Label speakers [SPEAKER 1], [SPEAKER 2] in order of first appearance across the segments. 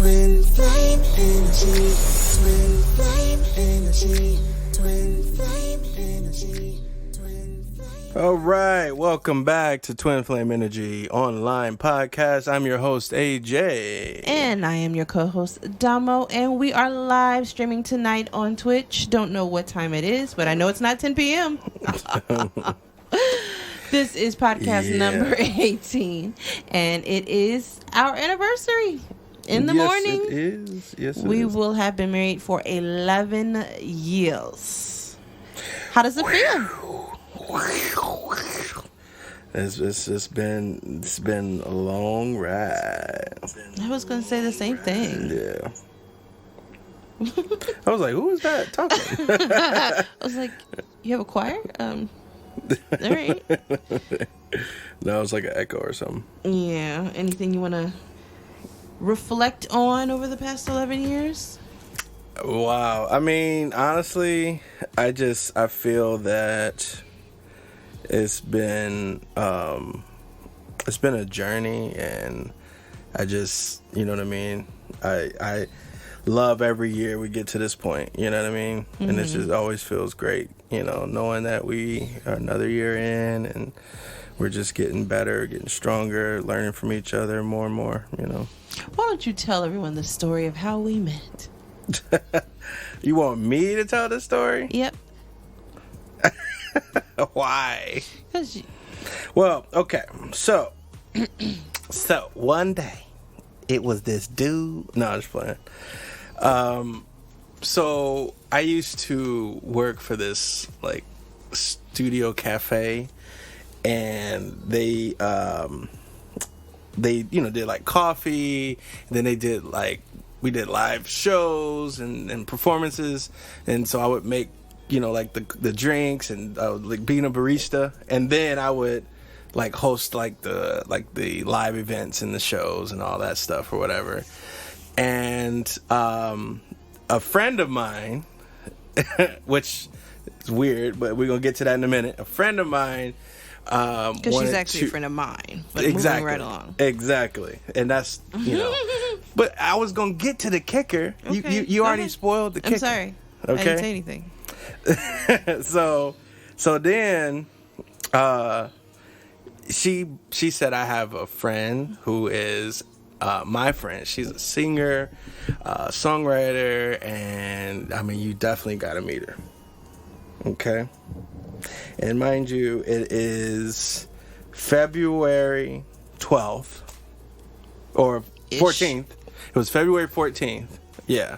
[SPEAKER 1] Twin flame energy, twin flame energy, twin flame energy, twin flame.
[SPEAKER 2] All right, welcome back to Twin Flame Energy Online Podcast. I'm your host, AJ.
[SPEAKER 3] And I am your co-host, Damo, and we are live streaming tonight on Twitch. Don't know what time it is, but I know it's not 10 p.m. This is podcast number 18, and it is our anniversary. In the morning,
[SPEAKER 2] it is. Yes, it
[SPEAKER 3] we
[SPEAKER 2] is.
[SPEAKER 3] will have been married for 11 years. How does it feel?
[SPEAKER 2] It's been a long ride.
[SPEAKER 3] I was going to say the same thing.
[SPEAKER 2] Yeah. I was like, who is that talking?
[SPEAKER 3] I was like, you have a choir? All right.
[SPEAKER 2] No, it was like an echo or something.
[SPEAKER 3] Yeah. Anything you want to reflect on over the past 11 years?
[SPEAKER 2] Wow. I mean, honestly, I feel that it's been a journey, and I just, you know what I mean? I love every year we get to this point, you know what I mean? Mm-hmm. And it just always feels great, you know, knowing that we are another year in and we're just getting better, getting stronger, learning from each other more and more, you know.
[SPEAKER 3] Why don't you tell everyone the story of how we met?
[SPEAKER 2] You want me to tell the story?
[SPEAKER 3] Yep.
[SPEAKER 2] Why?
[SPEAKER 3] Well,
[SPEAKER 2] okay. So one day, it was this dude. No, I'm just playing. So I used to work for this like studio cafe, and they did like coffee, and then we did live shows and performances, and so I would make, you know, like the drinks, and I would like being a barista, and then I would like host like the live events and the shows and all that stuff or whatever. And a friend of mine, which is weird, but we're gonna get to that in a minute. A friend of mine,
[SPEAKER 3] because she's actually a friend of mine, but moving right along.
[SPEAKER 2] Exactly, and that's, you know. But I was gonna get to the kicker.
[SPEAKER 3] Okay,
[SPEAKER 2] you already spoiled the kicker.
[SPEAKER 3] I'm sorry.
[SPEAKER 2] Okay.
[SPEAKER 3] I didn't say anything.
[SPEAKER 2] so then she said, I have a friend who is my friend. She's a singer, songwriter, and I mean, you definitely got to meet her. Okay. And mind you, it is February 12th or 14th. It was February 14th. Yeah.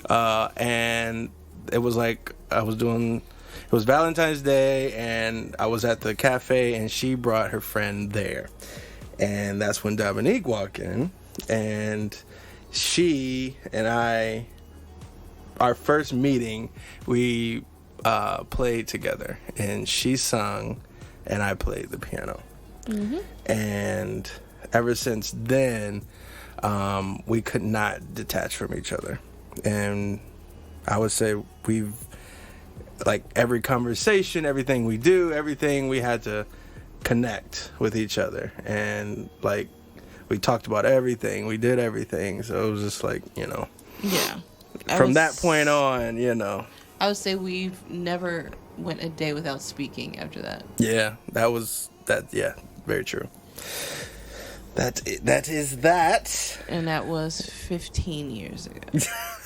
[SPEAKER 2] And it was like it was Valentine's Day, and I was at the cafe, and she brought her friend there. And that's when Dominique walked in, and she and I, our first meeting, we played together, and she sung and I played the piano. Mm-hmm. And ever since then, we could not detach from each other. And I would say we've, like, every conversation, everything we do, everything, we had to connect with each other. And, like, we talked about everything. We did everything. So it was just like, you know.
[SPEAKER 3] Yeah.
[SPEAKER 2] From that point on, you know.
[SPEAKER 3] I would say we've never went a day without speaking after that.
[SPEAKER 2] Yeah, yeah, very true. That is that.
[SPEAKER 3] And that was 15 years ago.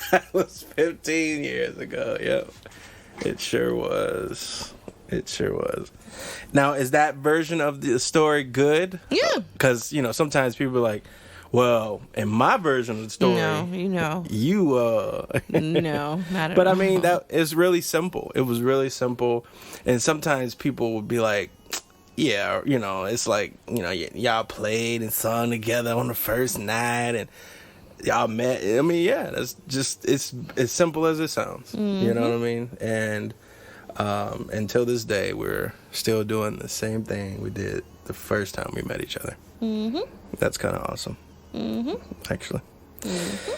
[SPEAKER 2] That was 15 years ago, yep. It sure was. Now, is that version of the story good?
[SPEAKER 3] Yeah.
[SPEAKER 2] Because, you know, sometimes people are like, well, in my version of the story,
[SPEAKER 3] no,
[SPEAKER 2] no,
[SPEAKER 3] not at
[SPEAKER 2] but
[SPEAKER 3] all.
[SPEAKER 2] I mean, that is really simple. It was really simple. And sometimes people would be like, yeah, you know, it's like, you know, y'all played and sung together on the first night and y'all met. I mean, yeah, that's just, it's as simple as it sounds. Mm-hmm. You know what I mean? And until this day, we're still doing the same thing we did the first time we met each other. Mm-hmm. That's kind of awesome. Mm-hmm. Actually. Mm-hmm.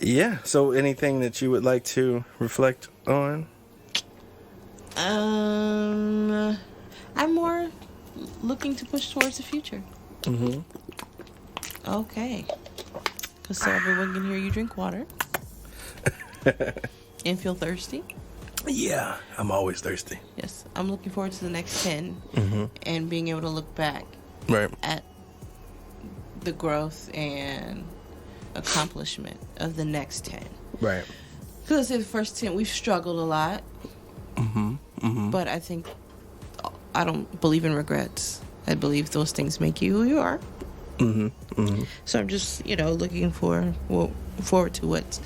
[SPEAKER 2] Yeah. So anything that you would like to reflect on?
[SPEAKER 3] I'm more looking to push towards the future.
[SPEAKER 2] Mm-hmm.
[SPEAKER 3] Okay. so everyone can hear you drink water and feel thirsty.
[SPEAKER 2] Yeah, I'm always thirsty.
[SPEAKER 3] Yes, I'm looking forward to the next 10 and being able to look back
[SPEAKER 2] Right.
[SPEAKER 3] at the growth and accomplishment of the next 10.
[SPEAKER 2] Right.
[SPEAKER 3] Because the first 10, we've struggled a lot. But I think I don't believe in regrets. I believe those things make you who you are. So I'm just, looking forward to what's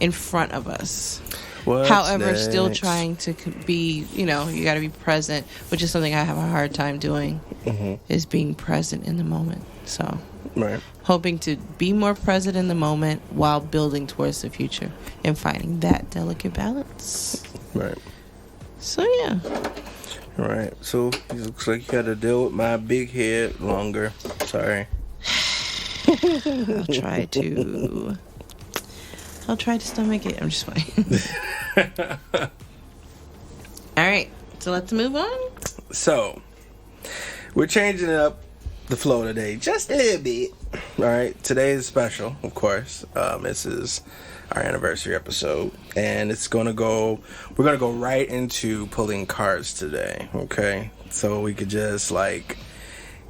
[SPEAKER 3] in front of us.
[SPEAKER 2] What's
[SPEAKER 3] However, still
[SPEAKER 2] next?
[SPEAKER 3] trying to be, you got to be present, which is something I have a hard time doing, is being present in the moment. So,
[SPEAKER 2] Right.
[SPEAKER 3] hoping to be more present in the moment while building towards the future and finding that delicate balance.
[SPEAKER 2] Right.
[SPEAKER 3] So, yeah.
[SPEAKER 2] Right. So it looks like you got to deal with my big head longer. Sorry.
[SPEAKER 3] I'll try to stomach it. I'm just playing. All right. So let's move on.
[SPEAKER 2] So we're changing up the flow today just a little bit. All right. Today is special, of course. This is our anniversary episode, and we're gonna go right into pulling cards today. Okay. So we could just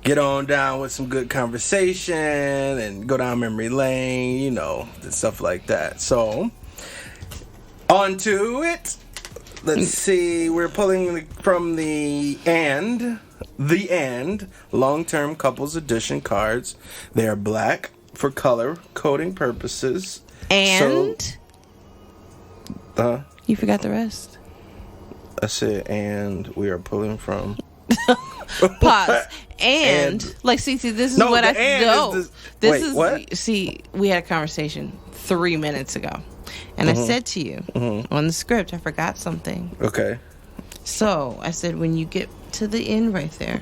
[SPEAKER 2] get on down with some good conversation and go down memory lane, and stuff like that. So, on to it. Let's see. We're pulling from the long-term couples edition cards. They are black for color coding purposes.
[SPEAKER 3] And you forgot the rest.
[SPEAKER 2] I said, and we are pulling from.
[SPEAKER 3] Pause. And see, this is
[SPEAKER 2] No,
[SPEAKER 3] what
[SPEAKER 2] the
[SPEAKER 3] I
[SPEAKER 2] and
[SPEAKER 3] know.
[SPEAKER 2] is
[SPEAKER 3] This
[SPEAKER 2] wait,
[SPEAKER 3] is
[SPEAKER 2] what?
[SPEAKER 3] See, we had a conversation 3 minutes ago, and I said to you on the script, I forgot something.
[SPEAKER 2] Okay.
[SPEAKER 3] So I said, when you get to the end right there,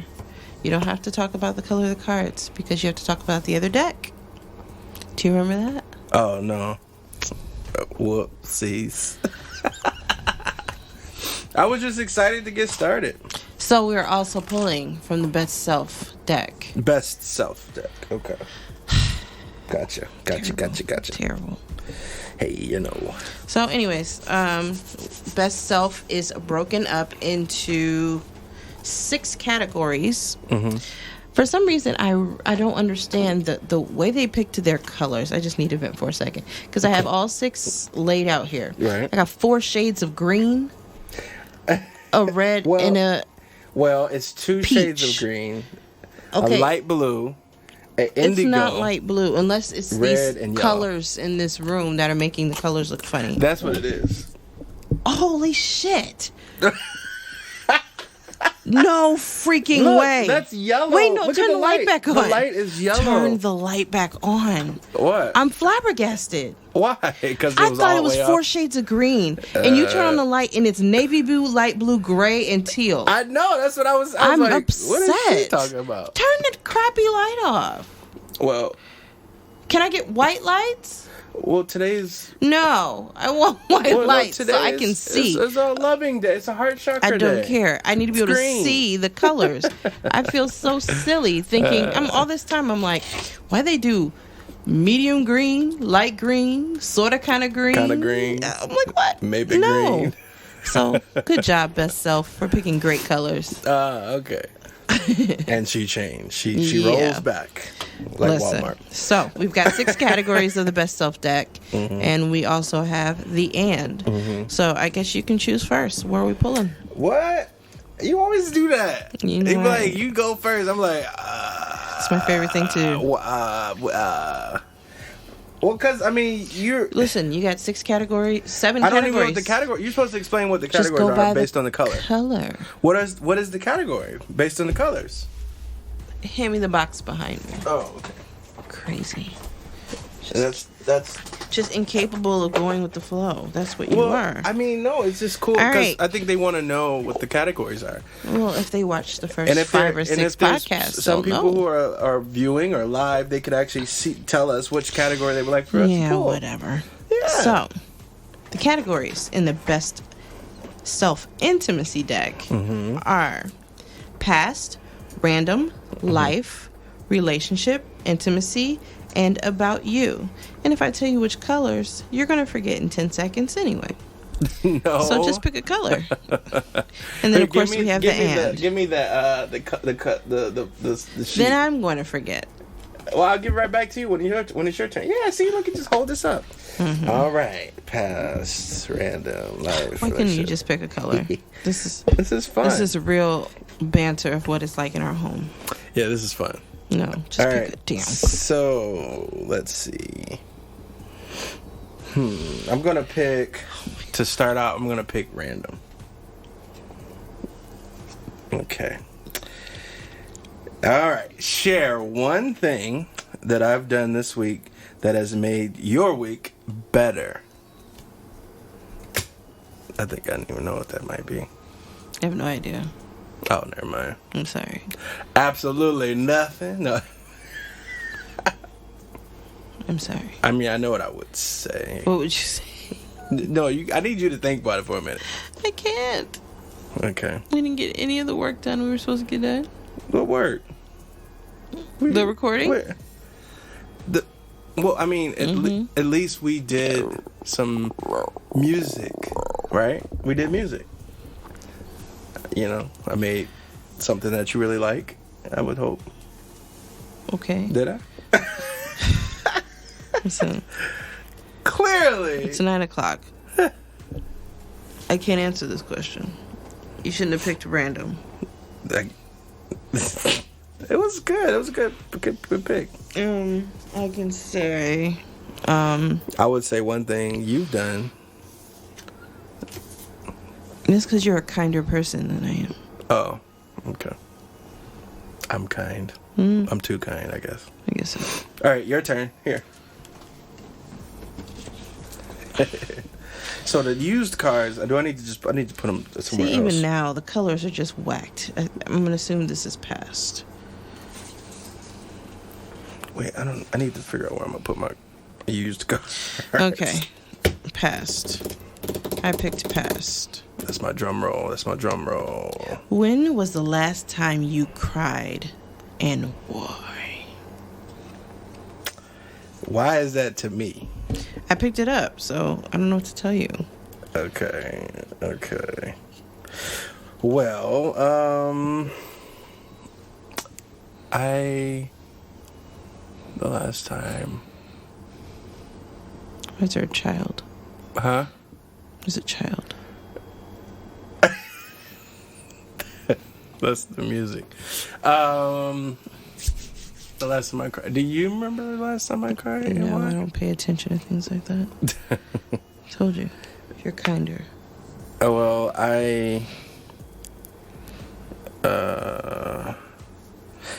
[SPEAKER 3] you don't have to talk about the color of the cards because you have to talk about the other deck. Do you remember that?
[SPEAKER 2] Oh no. Whoopsies. I was just excited to get started.
[SPEAKER 3] So we are also pulling from the Best Self deck.
[SPEAKER 2] Best self deck. Okay. Gotcha.
[SPEAKER 3] Terrible.
[SPEAKER 2] Hey,
[SPEAKER 3] So anyways, Best Self is broken up into 6 categories. For some reason, I don't understand the way they picked their colors. I just need to vent for a second. Because I have all 6 laid out here.
[SPEAKER 2] Right.
[SPEAKER 3] I got 4 shades of green, a red, and a...
[SPEAKER 2] Well, it's 2 shades of green,
[SPEAKER 3] Okay.
[SPEAKER 2] a light blue, an indigo.
[SPEAKER 3] It's not light blue, unless it's
[SPEAKER 2] red
[SPEAKER 3] these
[SPEAKER 2] and yellow.
[SPEAKER 3] colors in this room that are making the colors look funny.
[SPEAKER 2] That's what it is.
[SPEAKER 3] Holy shit! No freaking
[SPEAKER 2] Look,
[SPEAKER 3] way.
[SPEAKER 2] that's yellow.
[SPEAKER 3] Wait, no,
[SPEAKER 2] Look
[SPEAKER 3] turn
[SPEAKER 2] at
[SPEAKER 3] the light back on.
[SPEAKER 2] The light is yellow.
[SPEAKER 3] Turn the light back on.
[SPEAKER 2] What?
[SPEAKER 3] I'm flabbergasted.
[SPEAKER 2] Why? Because
[SPEAKER 3] I thought it was 4 shades of green, and you turn on the light, and it's navy blue, light blue, gray, and teal.
[SPEAKER 2] I know. That's what I was.
[SPEAKER 3] I'm
[SPEAKER 2] like,
[SPEAKER 3] upset.
[SPEAKER 2] What is she talking about?
[SPEAKER 3] Turn the crappy light off.
[SPEAKER 2] Well,
[SPEAKER 3] Can I get white lights?
[SPEAKER 2] today's.
[SPEAKER 3] No, I want white lights so I can see.
[SPEAKER 2] It's a loving day. It's a heart chakra
[SPEAKER 3] I don't
[SPEAKER 2] day.
[SPEAKER 3] care. I need to be able to
[SPEAKER 2] Green.
[SPEAKER 3] see the colors. I feel so silly thinking. All this time I'm like, why they do medium green, light green, sort of kind of green?
[SPEAKER 2] Kind of green.
[SPEAKER 3] I'm like, what?
[SPEAKER 2] Maybe
[SPEAKER 3] no.
[SPEAKER 2] green.
[SPEAKER 3] So good job, Best Self, for picking great colors.
[SPEAKER 2] Okay. And she changed. She
[SPEAKER 3] Yeah.
[SPEAKER 2] rolls back like Walmart.
[SPEAKER 3] So we've got 6 categories of the Best Self deck, and we also have the and. So I guess you can choose first. Where are we pulling?
[SPEAKER 2] What? You always do that.
[SPEAKER 3] You know
[SPEAKER 2] You be
[SPEAKER 3] what?
[SPEAKER 2] like, you go first. I'm like,
[SPEAKER 3] It's my favorite thing to do.
[SPEAKER 2] well, because you're.
[SPEAKER 3] Listen, you got 7
[SPEAKER 2] I don't
[SPEAKER 3] categories.
[SPEAKER 2] even know what the category. You're supposed to explain what the
[SPEAKER 3] Just
[SPEAKER 2] categories
[SPEAKER 3] go by
[SPEAKER 2] are based on the color.
[SPEAKER 3] Color.
[SPEAKER 2] What is the category based on the colors?
[SPEAKER 3] Hand me the box behind me.
[SPEAKER 2] Oh, okay.
[SPEAKER 3] Crazy.
[SPEAKER 2] That's
[SPEAKER 3] Just incapable of going with the flow. That's what you are.
[SPEAKER 2] No, it's just cool
[SPEAKER 3] All
[SPEAKER 2] because
[SPEAKER 3] right.
[SPEAKER 2] I think they want to know what the categories are.
[SPEAKER 3] Well, if they watch the first
[SPEAKER 2] And if
[SPEAKER 3] 5 or 6
[SPEAKER 2] there's
[SPEAKER 3] podcasts,
[SPEAKER 2] some
[SPEAKER 3] they'll
[SPEAKER 2] people
[SPEAKER 3] know.
[SPEAKER 2] who are viewing or live, they could actually tell us which category they would like for us to
[SPEAKER 3] Yeah,
[SPEAKER 2] pull.
[SPEAKER 3] whatever.
[SPEAKER 2] Yeah.
[SPEAKER 3] So, the categories in the Best Self-Intimacy deck are past, random, life, relationship, intimacy, and about you. And if I tell you which colors, you're going to forget in 10 seconons anyway.
[SPEAKER 2] No.
[SPEAKER 3] So just pick a color. And then, of course, we have the and.
[SPEAKER 2] Give me the sheet.
[SPEAKER 3] Then I'm going to forget.
[SPEAKER 2] Well, I'll give it right back to you when it's your turn. Yeah, see, look, just hold this up. Mm-hmm. All right, past, random, life.
[SPEAKER 3] Why couldn't you just pick a color? This is
[SPEAKER 2] fun.
[SPEAKER 3] This is real banter of what it's like in our home.
[SPEAKER 2] Yeah, this is fun.
[SPEAKER 3] No, just
[SPEAKER 2] all
[SPEAKER 3] pick
[SPEAKER 2] right.
[SPEAKER 3] it down.
[SPEAKER 2] So let's see. I'm gonna pick to start out. I'm gonna pick random. Okay. All right. Share one thing that I've done this week that has made your week better. I think I don't even know what that might be.
[SPEAKER 3] I have no idea.
[SPEAKER 2] Oh, never mind.
[SPEAKER 3] I'm sorry.
[SPEAKER 2] Absolutely nothing. No.
[SPEAKER 3] I'm sorry.
[SPEAKER 2] I mean, I know what I would say.
[SPEAKER 3] What would you say?
[SPEAKER 2] No, I need you to think about it for a minute.
[SPEAKER 3] I can't.
[SPEAKER 2] Okay.
[SPEAKER 3] We didn't get any of the work done we were supposed to get done.
[SPEAKER 2] What work?
[SPEAKER 3] The recording?
[SPEAKER 2] Well, I mean, at least we did some music, right? We did music. You know, I made something that you really like, I would hope.
[SPEAKER 3] Okay.
[SPEAKER 2] Did I?
[SPEAKER 3] Listen.
[SPEAKER 2] Clearly.
[SPEAKER 3] It's 9:00. I can't answer this question. You shouldn't have picked random.
[SPEAKER 2] It was good. It was a good pick.
[SPEAKER 3] I can say,
[SPEAKER 2] I would say one thing you've done.
[SPEAKER 3] It's because you're a kinder person than I am.
[SPEAKER 2] Oh, okay. I'm kind. I'm too kind, I guess.
[SPEAKER 3] I guess so.
[SPEAKER 2] All right, your turn. Here. So the used cars, I need to put them somewhere else.
[SPEAKER 3] Even now, the colors are just whacked. I'm going to assume this is past.
[SPEAKER 2] Wait, I need to figure out where I'm going to put my used cars.
[SPEAKER 3] Okay. Past. I picked past.
[SPEAKER 2] That's my drum roll.
[SPEAKER 3] When was the last time you cried and why?
[SPEAKER 2] Why is that to me?
[SPEAKER 3] I picked it up, so I don't know what to tell you.
[SPEAKER 2] Okay. Well, the last time.
[SPEAKER 3] Was there a child?
[SPEAKER 2] Huh?
[SPEAKER 3] Was it child?
[SPEAKER 2] That's the music. The last time I cried. Do you remember the last time I cried?
[SPEAKER 3] No, I don't pay attention to things like that. Told you. You're kinder.
[SPEAKER 2] Oh, well,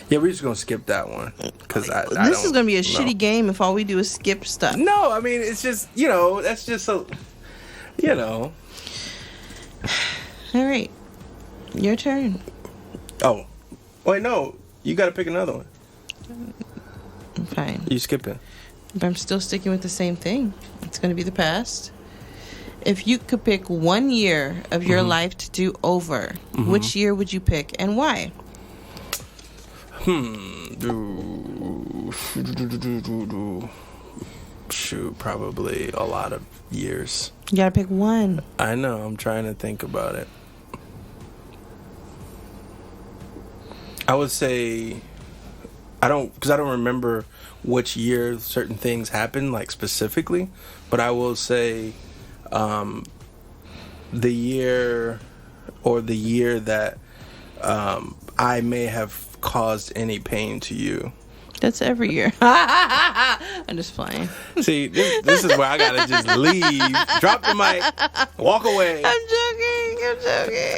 [SPEAKER 2] yeah, we're just going to skip that one. Cause
[SPEAKER 3] this is going to be a shitty game if all we do is skip stuff.
[SPEAKER 2] No, I mean, it's just, that's just so,
[SPEAKER 3] All right. Your turn.
[SPEAKER 2] Oh. Wait, no. You got to pick another one.
[SPEAKER 3] Fine.
[SPEAKER 2] You skipping.
[SPEAKER 3] But I'm still sticking with the same thing. It's going to be the past. If you could pick 1 year of your life to do over, which year would you pick and why?
[SPEAKER 2] Shoot, probably a lot of years.
[SPEAKER 3] You got to pick one.
[SPEAKER 2] I know. I'm trying to think about it. I would say because I don't remember which year certain things happened, like specifically, but I will say the year that I may have caused any pain to you.
[SPEAKER 3] That's every year. I'm just playing.
[SPEAKER 2] See, this is where I gotta just leave, drop the mic, walk away.
[SPEAKER 3] I'm joking.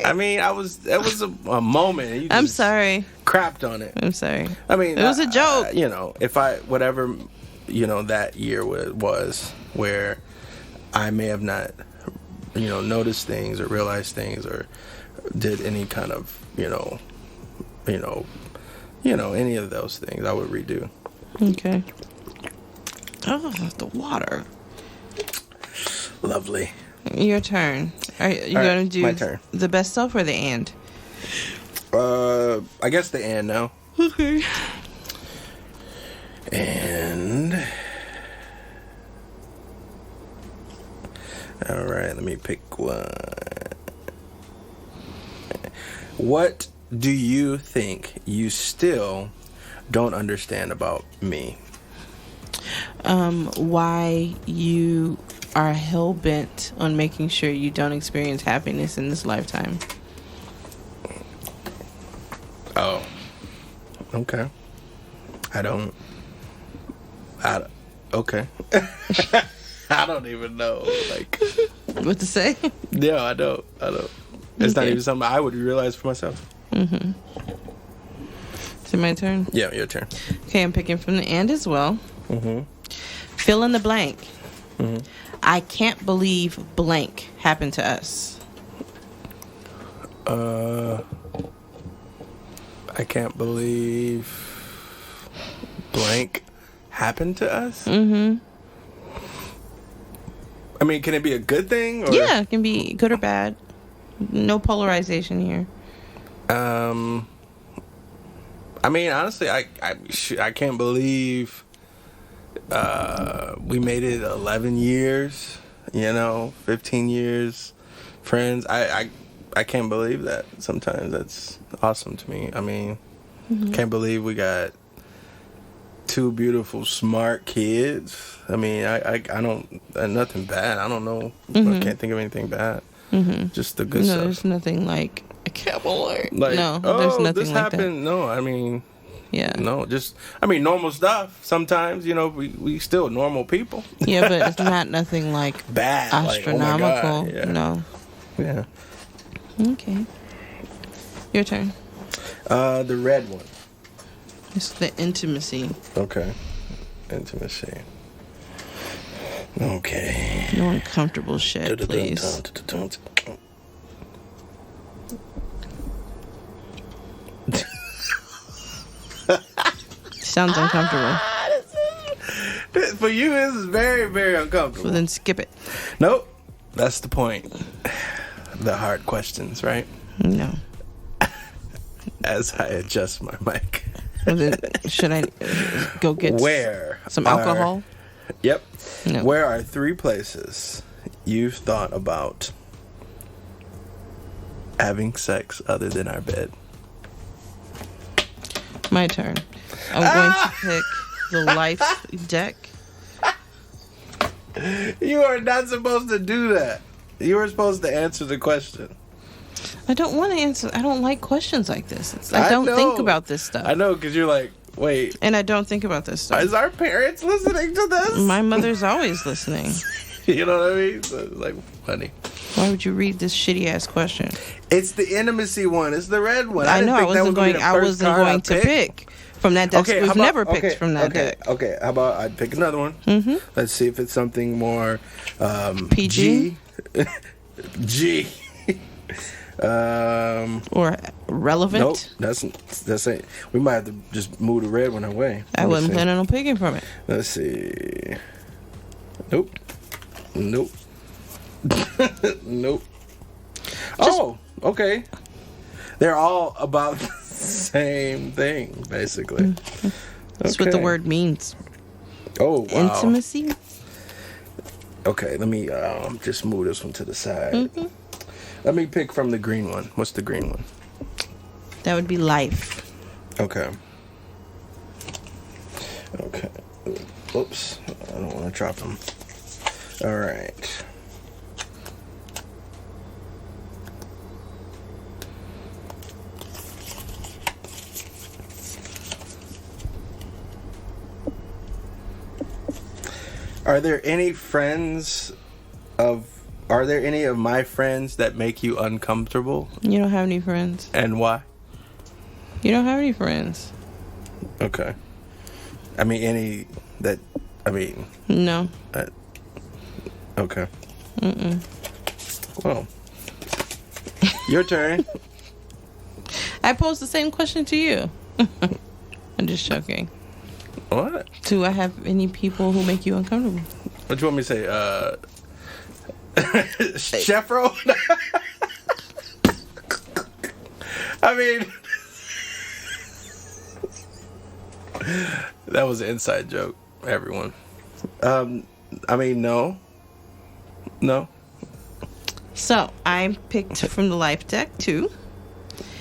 [SPEAKER 2] I mean, that was a moment. You
[SPEAKER 3] I'm
[SPEAKER 2] just
[SPEAKER 3] sorry.
[SPEAKER 2] Crapped on it.
[SPEAKER 3] I'm sorry.
[SPEAKER 2] I mean,
[SPEAKER 3] it was a joke.
[SPEAKER 2] If whatever, that year was where I may have not, noticed things or realized things or did any kind of, any of those things, I would redo.
[SPEAKER 3] Okay. Oh, the water.
[SPEAKER 2] Lovely.
[SPEAKER 3] Your turn. Are you going to do
[SPEAKER 2] my turn.
[SPEAKER 3] The best self or the and?
[SPEAKER 2] I guess the and now.
[SPEAKER 3] Okay.
[SPEAKER 2] And All right, let me pick one. What do you think you still don't understand about me?
[SPEAKER 3] Why you are hell-bent on making sure you don't experience happiness in this lifetime.
[SPEAKER 2] Oh, okay. Okay. I don't even know, like,
[SPEAKER 3] What to say?
[SPEAKER 2] no, I don't. It's not
[SPEAKER 3] Okay.
[SPEAKER 2] even something I would realize for myself.
[SPEAKER 3] Is it my turn?
[SPEAKER 2] Yeah, your turn.
[SPEAKER 3] Okay, I'm picking from the end as well.
[SPEAKER 2] Mm-hmm.
[SPEAKER 3] Fill in the blank. I can't believe blank happened to us.
[SPEAKER 2] I can't believe blank happened to us.
[SPEAKER 3] Mm-hmm.
[SPEAKER 2] I mean, can it be a good thing? Or?
[SPEAKER 3] Yeah, it can be good or bad. No polarization here.
[SPEAKER 2] I mean, honestly, I can't believe we made it 11 years. 15 years, friends. I can't believe that. Sometimes that's awesome to me. I mean, can't believe we got 2 beautiful, smart kids. I mean, I don't, nothing bad. I don't know. I can't think of anything bad. Just the good
[SPEAKER 3] No,
[SPEAKER 2] stuff.
[SPEAKER 3] there's nothing like I can't believe.
[SPEAKER 2] Like,
[SPEAKER 3] No, there's nothing
[SPEAKER 2] this
[SPEAKER 3] like
[SPEAKER 2] happened. No, I mean,
[SPEAKER 3] that. Yeah.
[SPEAKER 2] no, just, I mean, normal stuff. Sometimes, we still normal people.
[SPEAKER 3] Yeah, but it's not nothing like
[SPEAKER 2] Bad.
[SPEAKER 3] astronomical.
[SPEAKER 2] Like, oh my God. Yeah.
[SPEAKER 3] No.
[SPEAKER 2] Yeah.
[SPEAKER 3] Okay. Your turn.
[SPEAKER 2] The red one.
[SPEAKER 3] It's the intimacy.
[SPEAKER 2] Okay. Intimacy. Okay.
[SPEAKER 3] No uncomfortable shit, please. Sounds uncomfortable.
[SPEAKER 2] For you, this is very, very uncomfortable.
[SPEAKER 3] Well, then skip it.
[SPEAKER 2] Nope. That's the point. The hard questions, right?
[SPEAKER 3] No.
[SPEAKER 2] As I adjust my mic.
[SPEAKER 3] Well, then, should I go get some alcohol?
[SPEAKER 2] Yep.
[SPEAKER 3] No.
[SPEAKER 2] Where are 3 places you've thought about having sex other than our bed?
[SPEAKER 3] My turn. I'm going to pick the life deck.
[SPEAKER 2] You are not supposed to do that. You were supposed to answer the question.
[SPEAKER 3] I don't want to answer. I don't like questions like this. I don't think about this stuff.
[SPEAKER 2] I know, because you're like, wait.
[SPEAKER 3] And I don't think about this stuff.
[SPEAKER 2] Is our parents listening to this?
[SPEAKER 3] My mother's always listening.
[SPEAKER 2] You know what I mean? So it's like, funny.
[SPEAKER 3] Why would you read this shitty ass question?
[SPEAKER 2] It's the intimacy one. It's the red one.
[SPEAKER 3] I know. I
[SPEAKER 2] didn't think
[SPEAKER 3] wasn't
[SPEAKER 2] that was
[SPEAKER 3] going.
[SPEAKER 2] gonna be the
[SPEAKER 3] I
[SPEAKER 2] first
[SPEAKER 3] wasn't
[SPEAKER 2] card
[SPEAKER 3] going to pick from that deck. We've never picked from that deck.
[SPEAKER 2] Okay. How about I pick another one?
[SPEAKER 3] Mm-hmm.
[SPEAKER 2] Let's see if it's something more
[SPEAKER 3] PG?
[SPEAKER 2] G.
[SPEAKER 3] Or relevant.
[SPEAKER 2] Nope. That's it. We might have to just move the red one away.
[SPEAKER 3] I wasn't planning on picking from it.
[SPEAKER 2] Let's see. Nope. Nope. Oh, okay. They're all about the same thing, basically.
[SPEAKER 3] That's what the word means.
[SPEAKER 2] Oh, wow.
[SPEAKER 3] Intimacy.
[SPEAKER 2] Okay, let me just move this one to the side. Let me pick from the green one. What's the green one?
[SPEAKER 3] That would be life.
[SPEAKER 2] Okay. Oops. I don't want to drop them. All right. Are there any of my friends that make you uncomfortable?
[SPEAKER 3] You don't have any friends.
[SPEAKER 2] And why?
[SPEAKER 3] You don't have any friends.
[SPEAKER 2] Okay. I mean,
[SPEAKER 3] No.
[SPEAKER 2] Okay. Well, your turn.
[SPEAKER 3] I posed the same question to you. I'm just joking.
[SPEAKER 2] What?
[SPEAKER 3] Do I have any people who make you uncomfortable?
[SPEAKER 2] What do you want me to say? Chefro? I mean, that was an inside joke, everyone. I mean, no.
[SPEAKER 3] So I picked from the life deck too,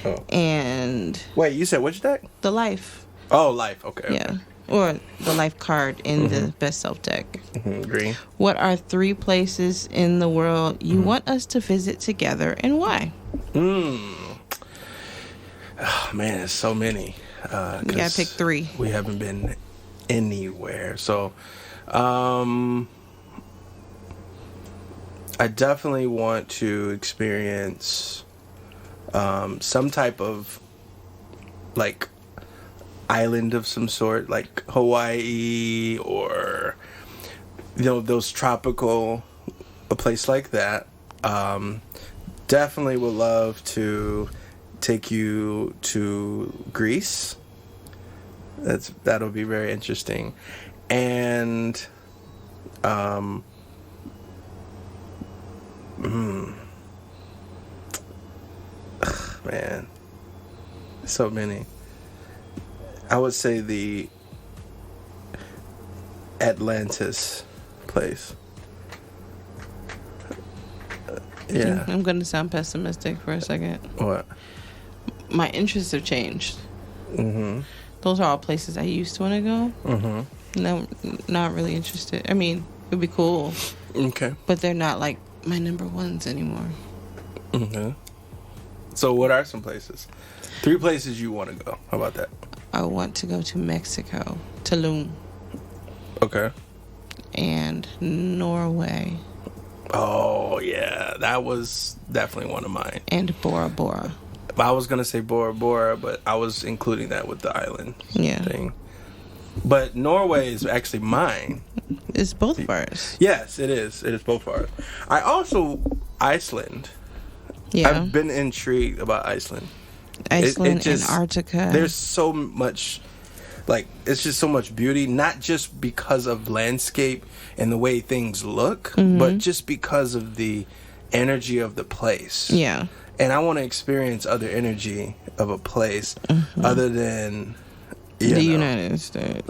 [SPEAKER 2] Oh.
[SPEAKER 3] and
[SPEAKER 2] Wait, you said which deck?
[SPEAKER 3] the life.
[SPEAKER 2] Oh, life. Okay.
[SPEAKER 3] Yeah. Or the life card in the best self deck.
[SPEAKER 2] Green.
[SPEAKER 3] What are 3 places in the world you want us to visit together and why?
[SPEAKER 2] Oh, man, there's so many.
[SPEAKER 3] You gotta pick 3.
[SPEAKER 2] We haven't been anywhere. So, I definitely want to experience some type of like island of some sort, like Hawaii or those tropical, a place like that. Definitely would love to take you to Greece. That'll be very interesting. And man, so many. I would say the Atlantis place. Yeah.
[SPEAKER 3] I'm gonna sound pessimistic for a second.
[SPEAKER 2] What?
[SPEAKER 3] My interests have changed.
[SPEAKER 2] Mm-hmm.
[SPEAKER 3] Those are all places I used to want to go.
[SPEAKER 2] Mm-hmm.
[SPEAKER 3] No, not really interested. I mean, it'd be cool,
[SPEAKER 2] Okay.
[SPEAKER 3] but they're not like my number ones anymore.
[SPEAKER 2] Mm-hmm. So what are some places? 3 places you want to go. How about that?
[SPEAKER 3] I want to go to Mexico, Tulum,
[SPEAKER 2] Okay.
[SPEAKER 3] and Norway,
[SPEAKER 2] Oh, yeah. That was definitely one of mine.
[SPEAKER 3] and Bora Bora.
[SPEAKER 2] I was going to say Bora Bora, but I was including that with the island
[SPEAKER 3] Yeah,
[SPEAKER 2] thing. But Norway is actually mine.
[SPEAKER 3] it's both of ours.
[SPEAKER 2] Yes, it is. It is both ours. I also, Iceland.
[SPEAKER 3] Yeah,
[SPEAKER 2] I've been intrigued about Iceland.
[SPEAKER 3] Iceland,
[SPEAKER 2] just-
[SPEAKER 3] Antarctica.
[SPEAKER 2] There's so much, like, it's just so much beauty, not just because of landscape and the way things look, but just because of the energy of the place.
[SPEAKER 3] Yeah,
[SPEAKER 2] And I want to experience other energy of a place other than
[SPEAKER 3] the
[SPEAKER 2] know,
[SPEAKER 3] United States.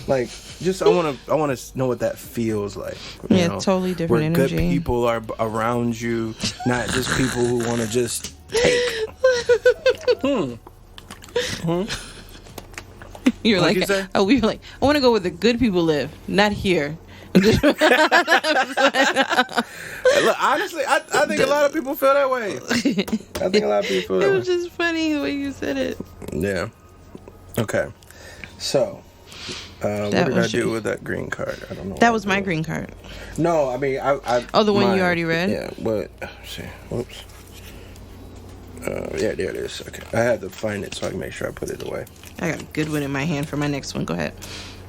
[SPEAKER 2] like just I want to know what that feels like. You
[SPEAKER 3] Yeah,
[SPEAKER 2] know,
[SPEAKER 3] totally different
[SPEAKER 2] where
[SPEAKER 3] energy.
[SPEAKER 2] good people are around you, not just people who want to just take.
[SPEAKER 3] You're
[SPEAKER 2] What'd
[SPEAKER 3] like,
[SPEAKER 2] you say?
[SPEAKER 3] oh, we were like, I want to go where the good people live, not here.
[SPEAKER 2] Look, honestly, I think a lot of people feel that way. I think a lot of people feel
[SPEAKER 3] It
[SPEAKER 2] that
[SPEAKER 3] was
[SPEAKER 2] way.
[SPEAKER 3] just funny the way you said it.
[SPEAKER 2] Yeah. Okay. So, what did I
[SPEAKER 3] was
[SPEAKER 2] do
[SPEAKER 3] your-
[SPEAKER 2] with that green card? I don't know.
[SPEAKER 3] That was my green card.
[SPEAKER 2] No, I mean, I
[SPEAKER 3] Oh, the one you
[SPEAKER 2] mine.
[SPEAKER 3] already read?
[SPEAKER 2] Yeah, but let's see. Whoops. Yeah, there it is. Okay, I had to find it so I can make sure I put it away.
[SPEAKER 3] I got a good one in my hand for my next one. Go ahead.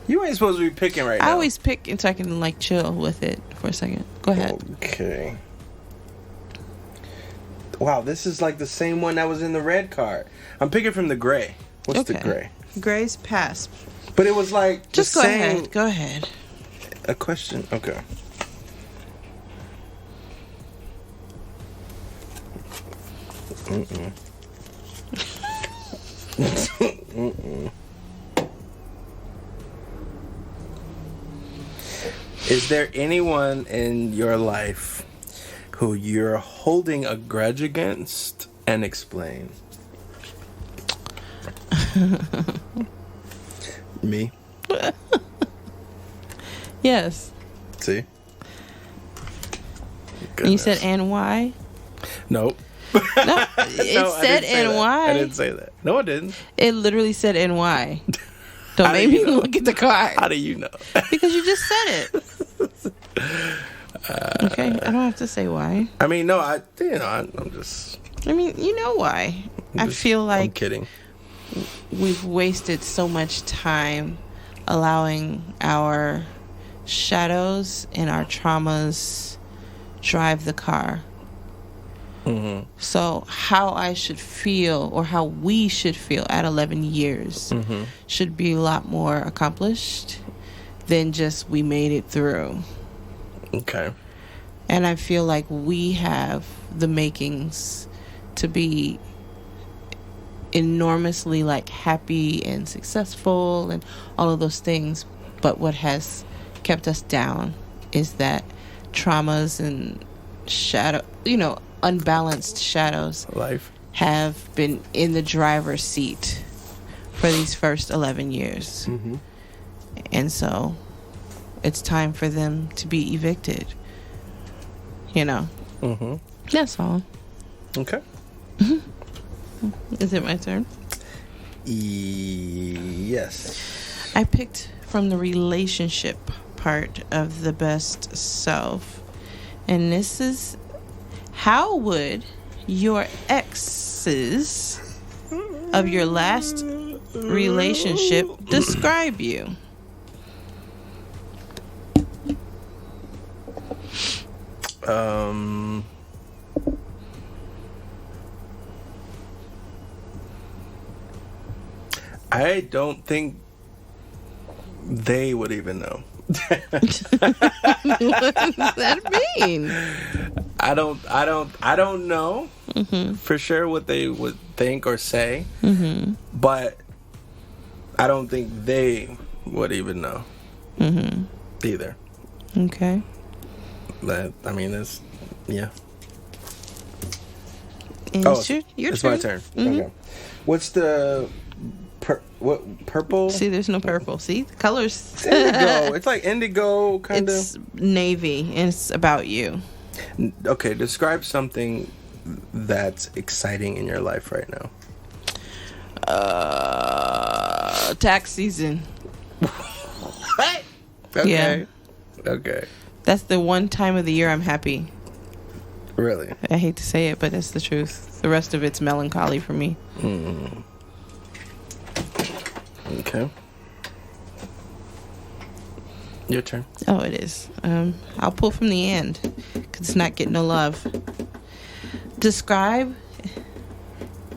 [SPEAKER 2] You ain't supposed to be picking right now.
[SPEAKER 3] I always pick and so I can like chill with it for a second. Go ahead.
[SPEAKER 2] Okay. Wow, this is like the same one that was in the red card. I'm picking from the gray. What's the gray?
[SPEAKER 3] Gray's pass.
[SPEAKER 2] But it was like
[SPEAKER 3] Just
[SPEAKER 2] the
[SPEAKER 3] go
[SPEAKER 2] same.
[SPEAKER 3] ahead. Go ahead.
[SPEAKER 2] A question. Okay. Is there anyone in your life who you're holding a grudge against, and explain? Me?
[SPEAKER 3] Yes.
[SPEAKER 2] See?
[SPEAKER 3] And you said
[SPEAKER 2] Goodness.
[SPEAKER 3] and why?
[SPEAKER 2] Nope.
[SPEAKER 3] No, it
[SPEAKER 2] No, I
[SPEAKER 3] said
[SPEAKER 2] didn't say
[SPEAKER 3] and
[SPEAKER 2] that.
[SPEAKER 3] why.
[SPEAKER 2] I didn't say that. No, I didn't.
[SPEAKER 3] It literally said and why. Don't
[SPEAKER 2] How do
[SPEAKER 3] make me
[SPEAKER 2] you know?
[SPEAKER 3] look at the card.
[SPEAKER 2] How do you know?
[SPEAKER 3] Because you just said it. Okay, I don't have to say why.
[SPEAKER 2] I mean, no, I'm just.
[SPEAKER 3] I mean, you know why. I feel
[SPEAKER 2] I'm
[SPEAKER 3] like
[SPEAKER 2] kidding.
[SPEAKER 3] we've wasted so much time allowing our shadows and our traumas drive the car.
[SPEAKER 2] Mm-hmm.
[SPEAKER 3] So how I should feel or how we should feel at 11 years
[SPEAKER 2] Mm-hmm.
[SPEAKER 3] should be a lot more accomplished than just we made it through.
[SPEAKER 2] Okay.
[SPEAKER 3] And I feel like we have the makings to be enormously like happy and successful and all of those things. But what has kept us down is that traumas and unbalanced shadows
[SPEAKER 2] Life.
[SPEAKER 3] have been in the driver's seat for these first 11 years.
[SPEAKER 2] Mm-hmm.
[SPEAKER 3] And so it's time for them to be evicted.
[SPEAKER 2] Mm-hmm.
[SPEAKER 3] That's all.
[SPEAKER 2] Okay.
[SPEAKER 3] Is it my turn?
[SPEAKER 2] Yes.
[SPEAKER 3] I picked from the relationship part of the best self. And this is, how would your exes of your last relationship describe you?
[SPEAKER 2] I don't think they would even know.
[SPEAKER 3] What does that mean?
[SPEAKER 2] I don't know for sure what they would think or say, but I don't think they would even know either.
[SPEAKER 3] Okay.
[SPEAKER 2] But I mean, it's yeah.
[SPEAKER 3] And it's your
[SPEAKER 2] it's
[SPEAKER 3] turn.
[SPEAKER 2] my turn. Okay. What's the purple?
[SPEAKER 3] See, there's no purple. See, the colors.
[SPEAKER 2] It's indigo. It's like indigo kind of.
[SPEAKER 3] It's navy, and it's about you.
[SPEAKER 2] Okay, describe something that's exciting in your life right now.
[SPEAKER 3] Tax season.
[SPEAKER 2] What? Okay.
[SPEAKER 3] Yeah.
[SPEAKER 2] Okay.
[SPEAKER 3] That's the one time of the year I'm happy.
[SPEAKER 2] Really?
[SPEAKER 3] I hate to say it, but it's the truth. The rest of it's melancholy for me.
[SPEAKER 2] Okay. Your turn.
[SPEAKER 3] Oh, it is. I'll pull from the end because it's not getting no love. Describe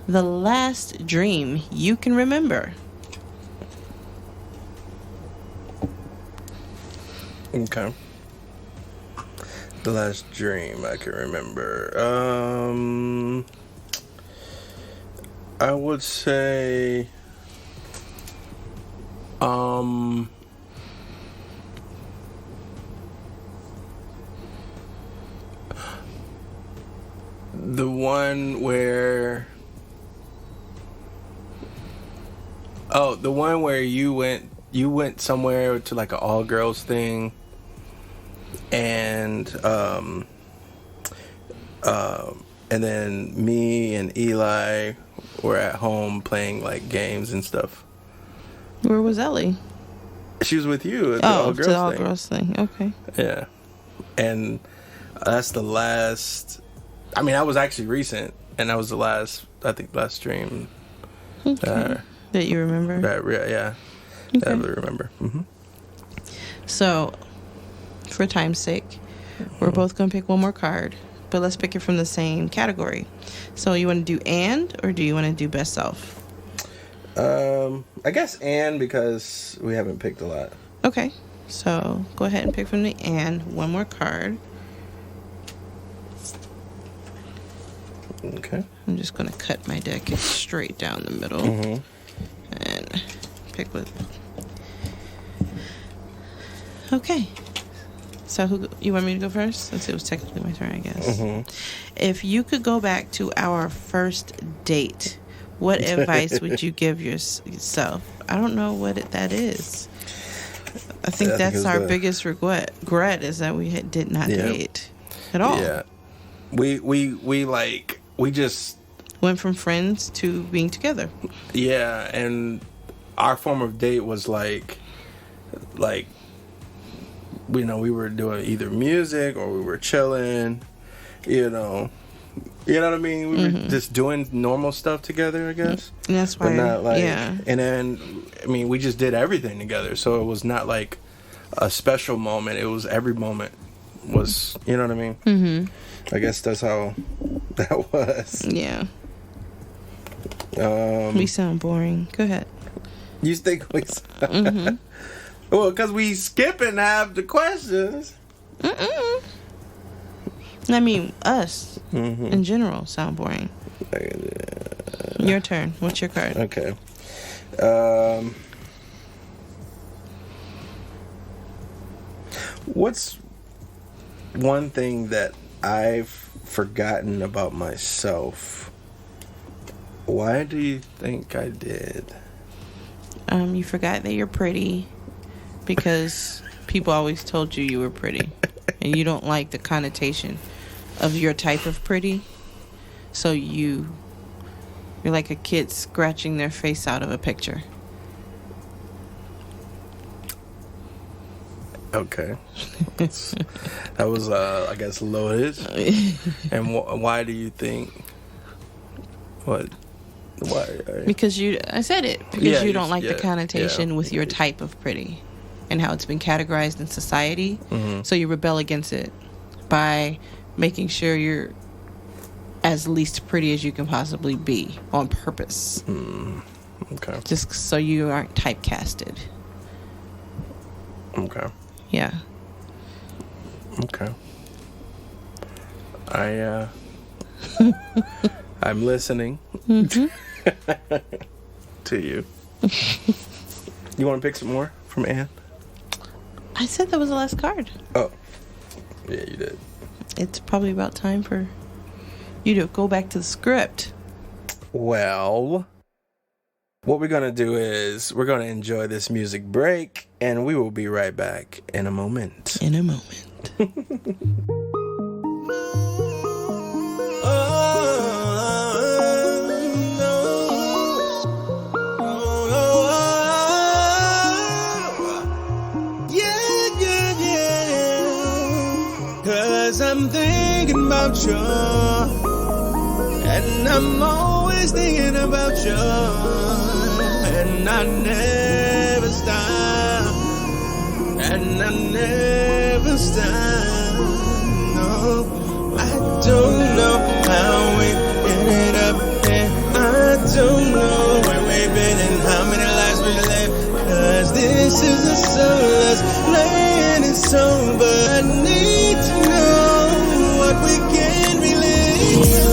[SPEAKER 3] the last dream you can remember.
[SPEAKER 2] Okay. The last dream I can remember. I would say the one where you went somewhere to like an all girls thing, and then me and Eli were at home playing like games and stuff.
[SPEAKER 3] Where was Ellie?
[SPEAKER 2] She was with you at the all girls
[SPEAKER 3] to the all
[SPEAKER 2] thing.
[SPEAKER 3] girls thing. Okay.
[SPEAKER 2] Yeah, and that's the last. I mean, that was actually recent, and that was the last. I think last dream.
[SPEAKER 3] Okay. That you remember?
[SPEAKER 2] That I really remember.
[SPEAKER 3] So, for time's sake, we're both gonna pick one more card, but let's pick it from the same category. So, you want to do and, or do you want to do best self?
[SPEAKER 2] I guess and, because we haven't picked a lot.
[SPEAKER 3] Okay, so go ahead and pick from the and one more card.
[SPEAKER 2] Okay.
[SPEAKER 3] I'm just gonna cut my deck straight down the middle and pick with. Okay. So who you want me to go first? Since it was technically my turn, I guess. If you could go back to our first date, what advice would you give yourself? I don't know what that is. I think that's our biggest regret is that we did not date at all.
[SPEAKER 2] Yeah. We just
[SPEAKER 3] went from friends to being together.
[SPEAKER 2] Yeah, and our form of date was like we were doing either music or we were chilling, you know what I mean? We were just doing normal stuff together, I guess.
[SPEAKER 3] And that's why,
[SPEAKER 2] but not like, and then, I mean, we just did everything together, so it was not like a special moment. It was every moment was, you know what I mean? I guess that's how that was.
[SPEAKER 3] Yeah. We sound boring. Go ahead.
[SPEAKER 2] You think we sound... Well, because we skipping half the questions.
[SPEAKER 3] I mean, us in general sound boring. Your turn. What's your card?
[SPEAKER 2] Okay. one thing that I've forgotten about myself. Why do you think I did?
[SPEAKER 3] You forgot that you're pretty because people always told you were pretty, and you don't like the connotation of your type of pretty. So you're like a kid scratching their face out of a picture.
[SPEAKER 2] Okay. That was, I guess, loaded. And why do you think? What? Why?
[SPEAKER 3] Because I said it. Because you don't like the
[SPEAKER 2] yeah,
[SPEAKER 3] connotation with your type of pretty and how it's been categorized in society.
[SPEAKER 2] Mm-hmm.
[SPEAKER 3] So you rebel against it by making sure you're as least pretty as you can possibly be on purpose.
[SPEAKER 2] Okay.
[SPEAKER 3] Just so you aren't typecasted.
[SPEAKER 2] Okay.
[SPEAKER 3] Yeah.
[SPEAKER 2] Okay. I'm listening to you. You want to pick some more from Anne?
[SPEAKER 3] I said that was the last card.
[SPEAKER 2] Oh. Yeah, you did.
[SPEAKER 3] It's probably about time for you to go back to the script.
[SPEAKER 2] Well, what we're going to do is we're going to enjoy this music break, and we will be right back in a moment.
[SPEAKER 3] In a moment.
[SPEAKER 1] Cause I'm thinking about you, and I'm always thinking about you, and I never stop, and I never stop. No, I don't know how we ended up here. I don't know where we've been and how many lives we lived. Cause this is a soulless land, it's over. I need to know what we can relate to.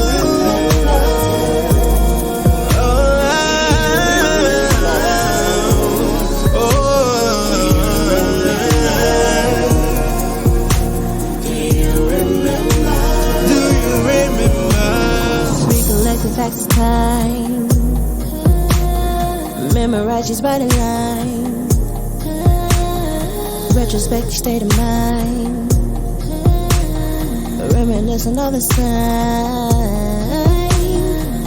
[SPEAKER 4] Facts of time, memorize these body lines, retrospect your state of mind, reminiscing all the signs.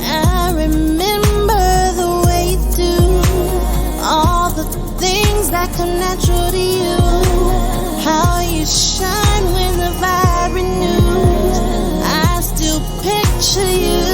[SPEAKER 4] I remember the way you do all the things that come natural to you, how you shine when the vibe renews. I still picture you.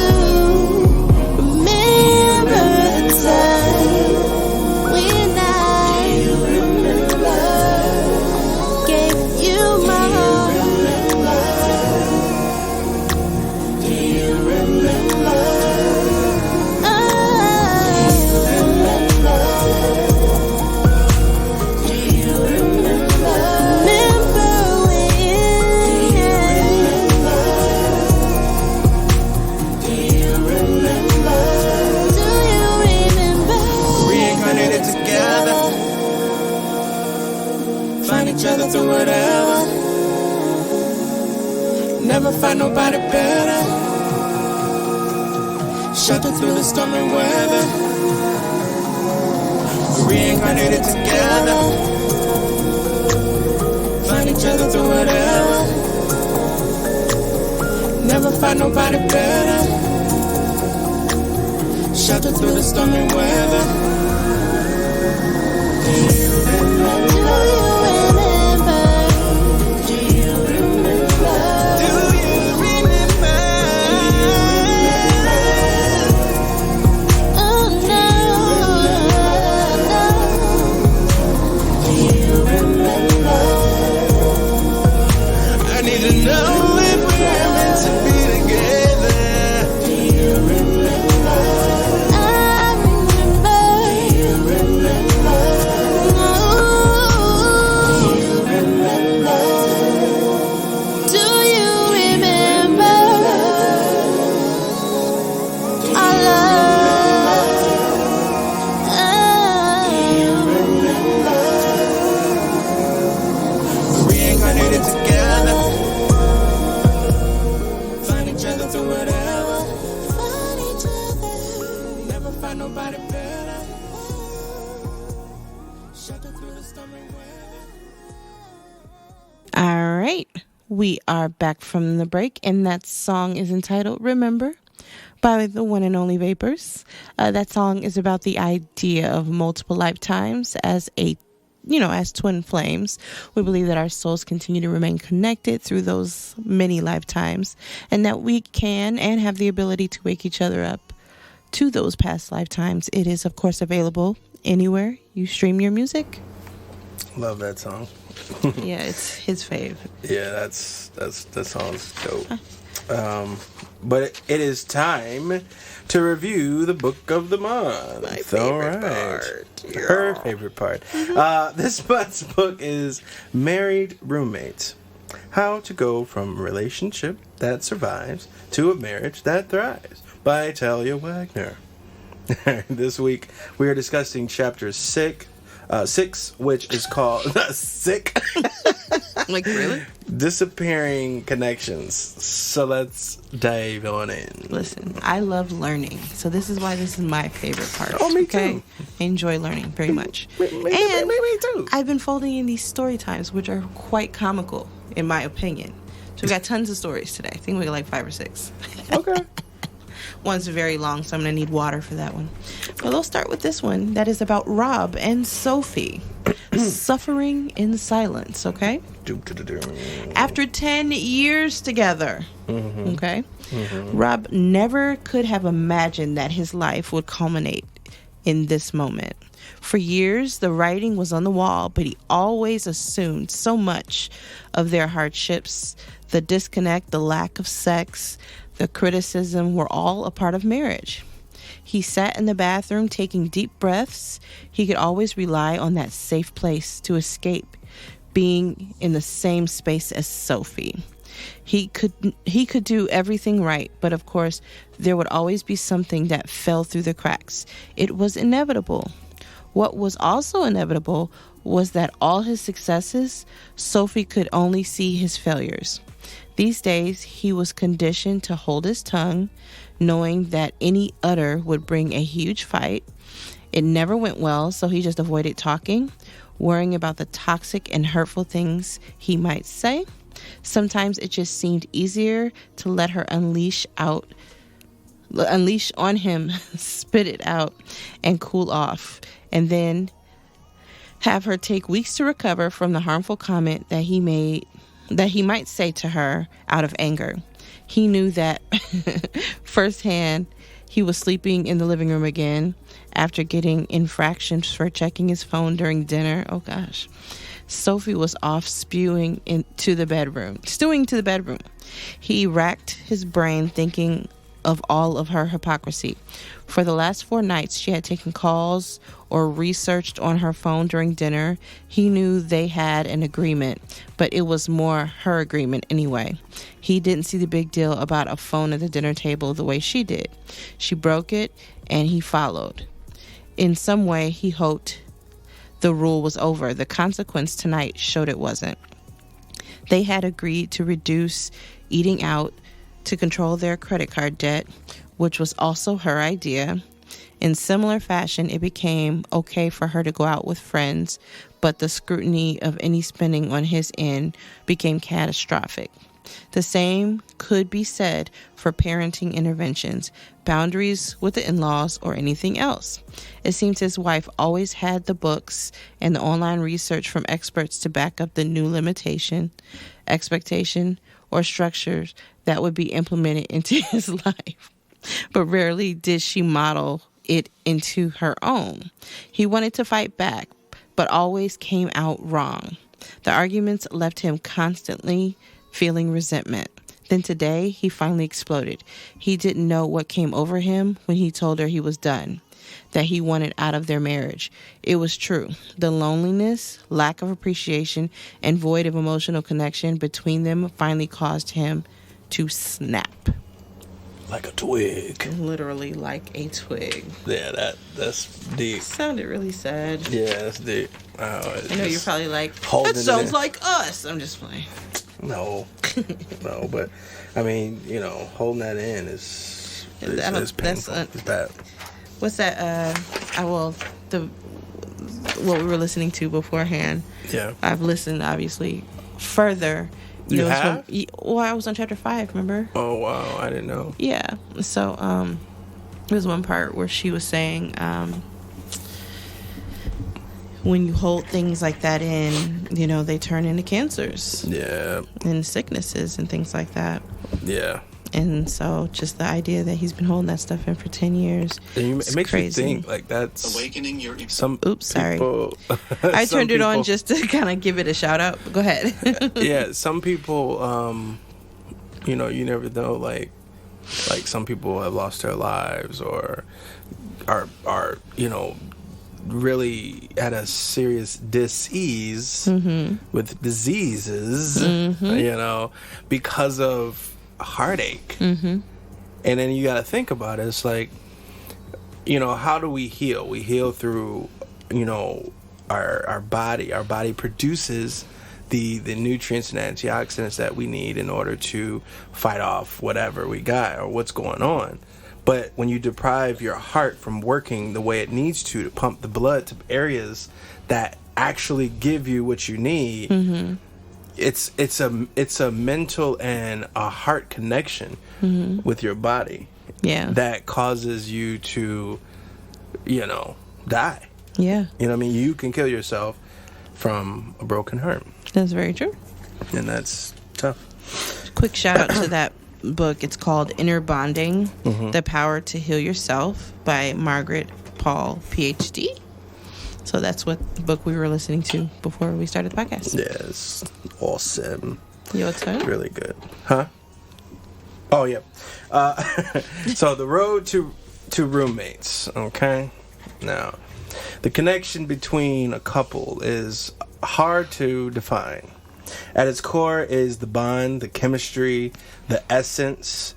[SPEAKER 1] Through whatever, never find nobody better. Shelter through the storm and weather, reincarnated together. Find each other through whatever, never find nobody better. Shelter through the storm and weather.
[SPEAKER 3] We are back from the break, and that song is entitled Remember by the one and only Vapors. That song is about the idea of multiple lifetimes as twin flames. We believe that our souls continue to remain connected through those many lifetimes, and that we can and have the ability to wake each other up to those past lifetimes. It is, of course, available anywhere you stream your music.
[SPEAKER 2] Love that song.
[SPEAKER 3] Yeah, it's his fave.
[SPEAKER 2] Yeah, that song's dope. But it is time to review the book of the month.
[SPEAKER 3] My favorite part.
[SPEAKER 2] Her favorite part. This month's book is Married Roommates: How to Go from a Relationship That Survives to a Marriage That Thrives by Talia Wagner. This week we are discussing chapter 6, which is called Sick.
[SPEAKER 3] Like, really?
[SPEAKER 2] Disappearing Connections. So let's dive on in.
[SPEAKER 3] Listen, I love learning, so this is why this is my favorite part.
[SPEAKER 2] Oh, me too.
[SPEAKER 3] I enjoy learning very much.
[SPEAKER 2] Me too.
[SPEAKER 3] I've been folding in these story times, which are quite comical, in my opinion. So we got tons of stories today. I think we got like 5 or 6.
[SPEAKER 2] Okay.
[SPEAKER 3] One's very long, so I'm going to need water for that one. But let's start with this one that is about Rob and Sophie. Suffering in silence, okay? After 10 years together, okay? Rob never could have imagined that his life would culminate in this moment. For years, the writing was on the wall, but he always assumed so much of their hardships, the disconnect, the lack of sex, the criticism were all a part of marriage. He sat in the bathroom taking deep breaths. He could always rely on that safe place to escape being in the same space as Sophie. He could do everything right, but of course, there would always be something that fell through the cracks. It was inevitable. What was also inevitable was that all his successes, Sophie could only see his failures. These days, he was conditioned to hold his tongue, knowing that any utter would bring a huge fight. It never went well, so he just avoided talking, worrying about the toxic and hurtful things he might say. Sometimes it just seemed easier to let her unleash on him, spit it out, and cool off, and then have her take weeks to recover from the harmful comment that he might say to her out of anger. He knew that firsthand. He was sleeping in the living room again after getting infractions for checking his phone during dinner. Oh gosh. Sophie was off stewing to the bedroom. He racked his brain thinking of all of her hypocrisy. For the last 4 nights, she had taken calls or researched on her phone during dinner. He knew they had an agreement, but it was more her agreement anyway. He didn't see the big deal about a phone at the dinner table the way she did. She broke it, and he followed. In some way, he hoped the rule was over. The consequence tonight showed it wasn't. They had agreed to reduce eating out to control their credit card debt, which was also her idea. In similar fashion, it became okay for her to go out with friends, but the scrutiny of any spending on his end became catastrophic. The same could be said for parenting interventions, boundaries with the in-laws, or anything else. It seems his wife always had the books and the online research from experts to back up the new limitation, expectation, or structures that would be implemented into his life. But rarely did she model it into her own. He wanted to fight back, but always came out wrong. The arguments left him constantly feeling resentment. Then today, he finally exploded. He didn't know what came over him when he told her he was done, that he wanted out of their marriage. It was true. The loneliness, lack of appreciation, and void of emotional connection between them finally caused him to snap.
[SPEAKER 2] Like a twig.
[SPEAKER 3] Literally like a twig.
[SPEAKER 2] Yeah, that's deep.
[SPEAKER 3] Sounded really sad.
[SPEAKER 2] Yeah, that's deep.
[SPEAKER 3] I know you're probably like,
[SPEAKER 2] that
[SPEAKER 3] sounds like us. I'm just playing.
[SPEAKER 2] No, but I mean, holding that in is painful. It's bad.
[SPEAKER 3] What's that? What we were listening to beforehand.
[SPEAKER 2] Yeah.
[SPEAKER 3] I've listened, obviously, further,
[SPEAKER 2] You have?
[SPEAKER 3] Well, I was on chapter 5, remember?
[SPEAKER 2] Oh, wow. I didn't know.
[SPEAKER 3] Yeah. So, there was one part where she was saying, when you hold things like that in, they turn into cancers.
[SPEAKER 2] Yeah.
[SPEAKER 3] And sicknesses and things like that.
[SPEAKER 2] Yeah.
[SPEAKER 3] And so just the idea that he's been holding that stuff in for 10 years.
[SPEAKER 2] It makes
[SPEAKER 3] crazy.
[SPEAKER 2] you think, like, that's
[SPEAKER 5] Awakening your
[SPEAKER 2] some
[SPEAKER 3] sorry.
[SPEAKER 2] people.
[SPEAKER 3] I turned it on just to kind of give it a shout out. Go ahead.
[SPEAKER 2] Yeah, some people, you never know, like some people have lost their lives or are really at a serious disease with diseases, because of heartache. And then you got to think about it. It's like, how do we heal? We heal through, our body. Our body produces the nutrients and antioxidants that we need in order to fight off whatever we got or what's going on. But when you deprive your heart from working the way it needs to pump the blood to areas that actually give you what you need, it's a mental and a heart connection with your body that causes you to die.
[SPEAKER 3] Yeah.
[SPEAKER 2] You can kill yourself from a broken heart.
[SPEAKER 3] That's very true.
[SPEAKER 2] And that's tough.
[SPEAKER 3] Quick shout out to that book. It's called Inner Bonding, The Power to Heal Yourself by Margaret Paul, PhD. So that's what the book we were listening to before we started the podcast.
[SPEAKER 2] Yes. Awesome.
[SPEAKER 3] Your turn.
[SPEAKER 2] Really good. Huh? Oh, yeah. So the road to roommates, okay? Now, the connection between a couple is hard to define. At its core is the bond, the chemistry, the essence,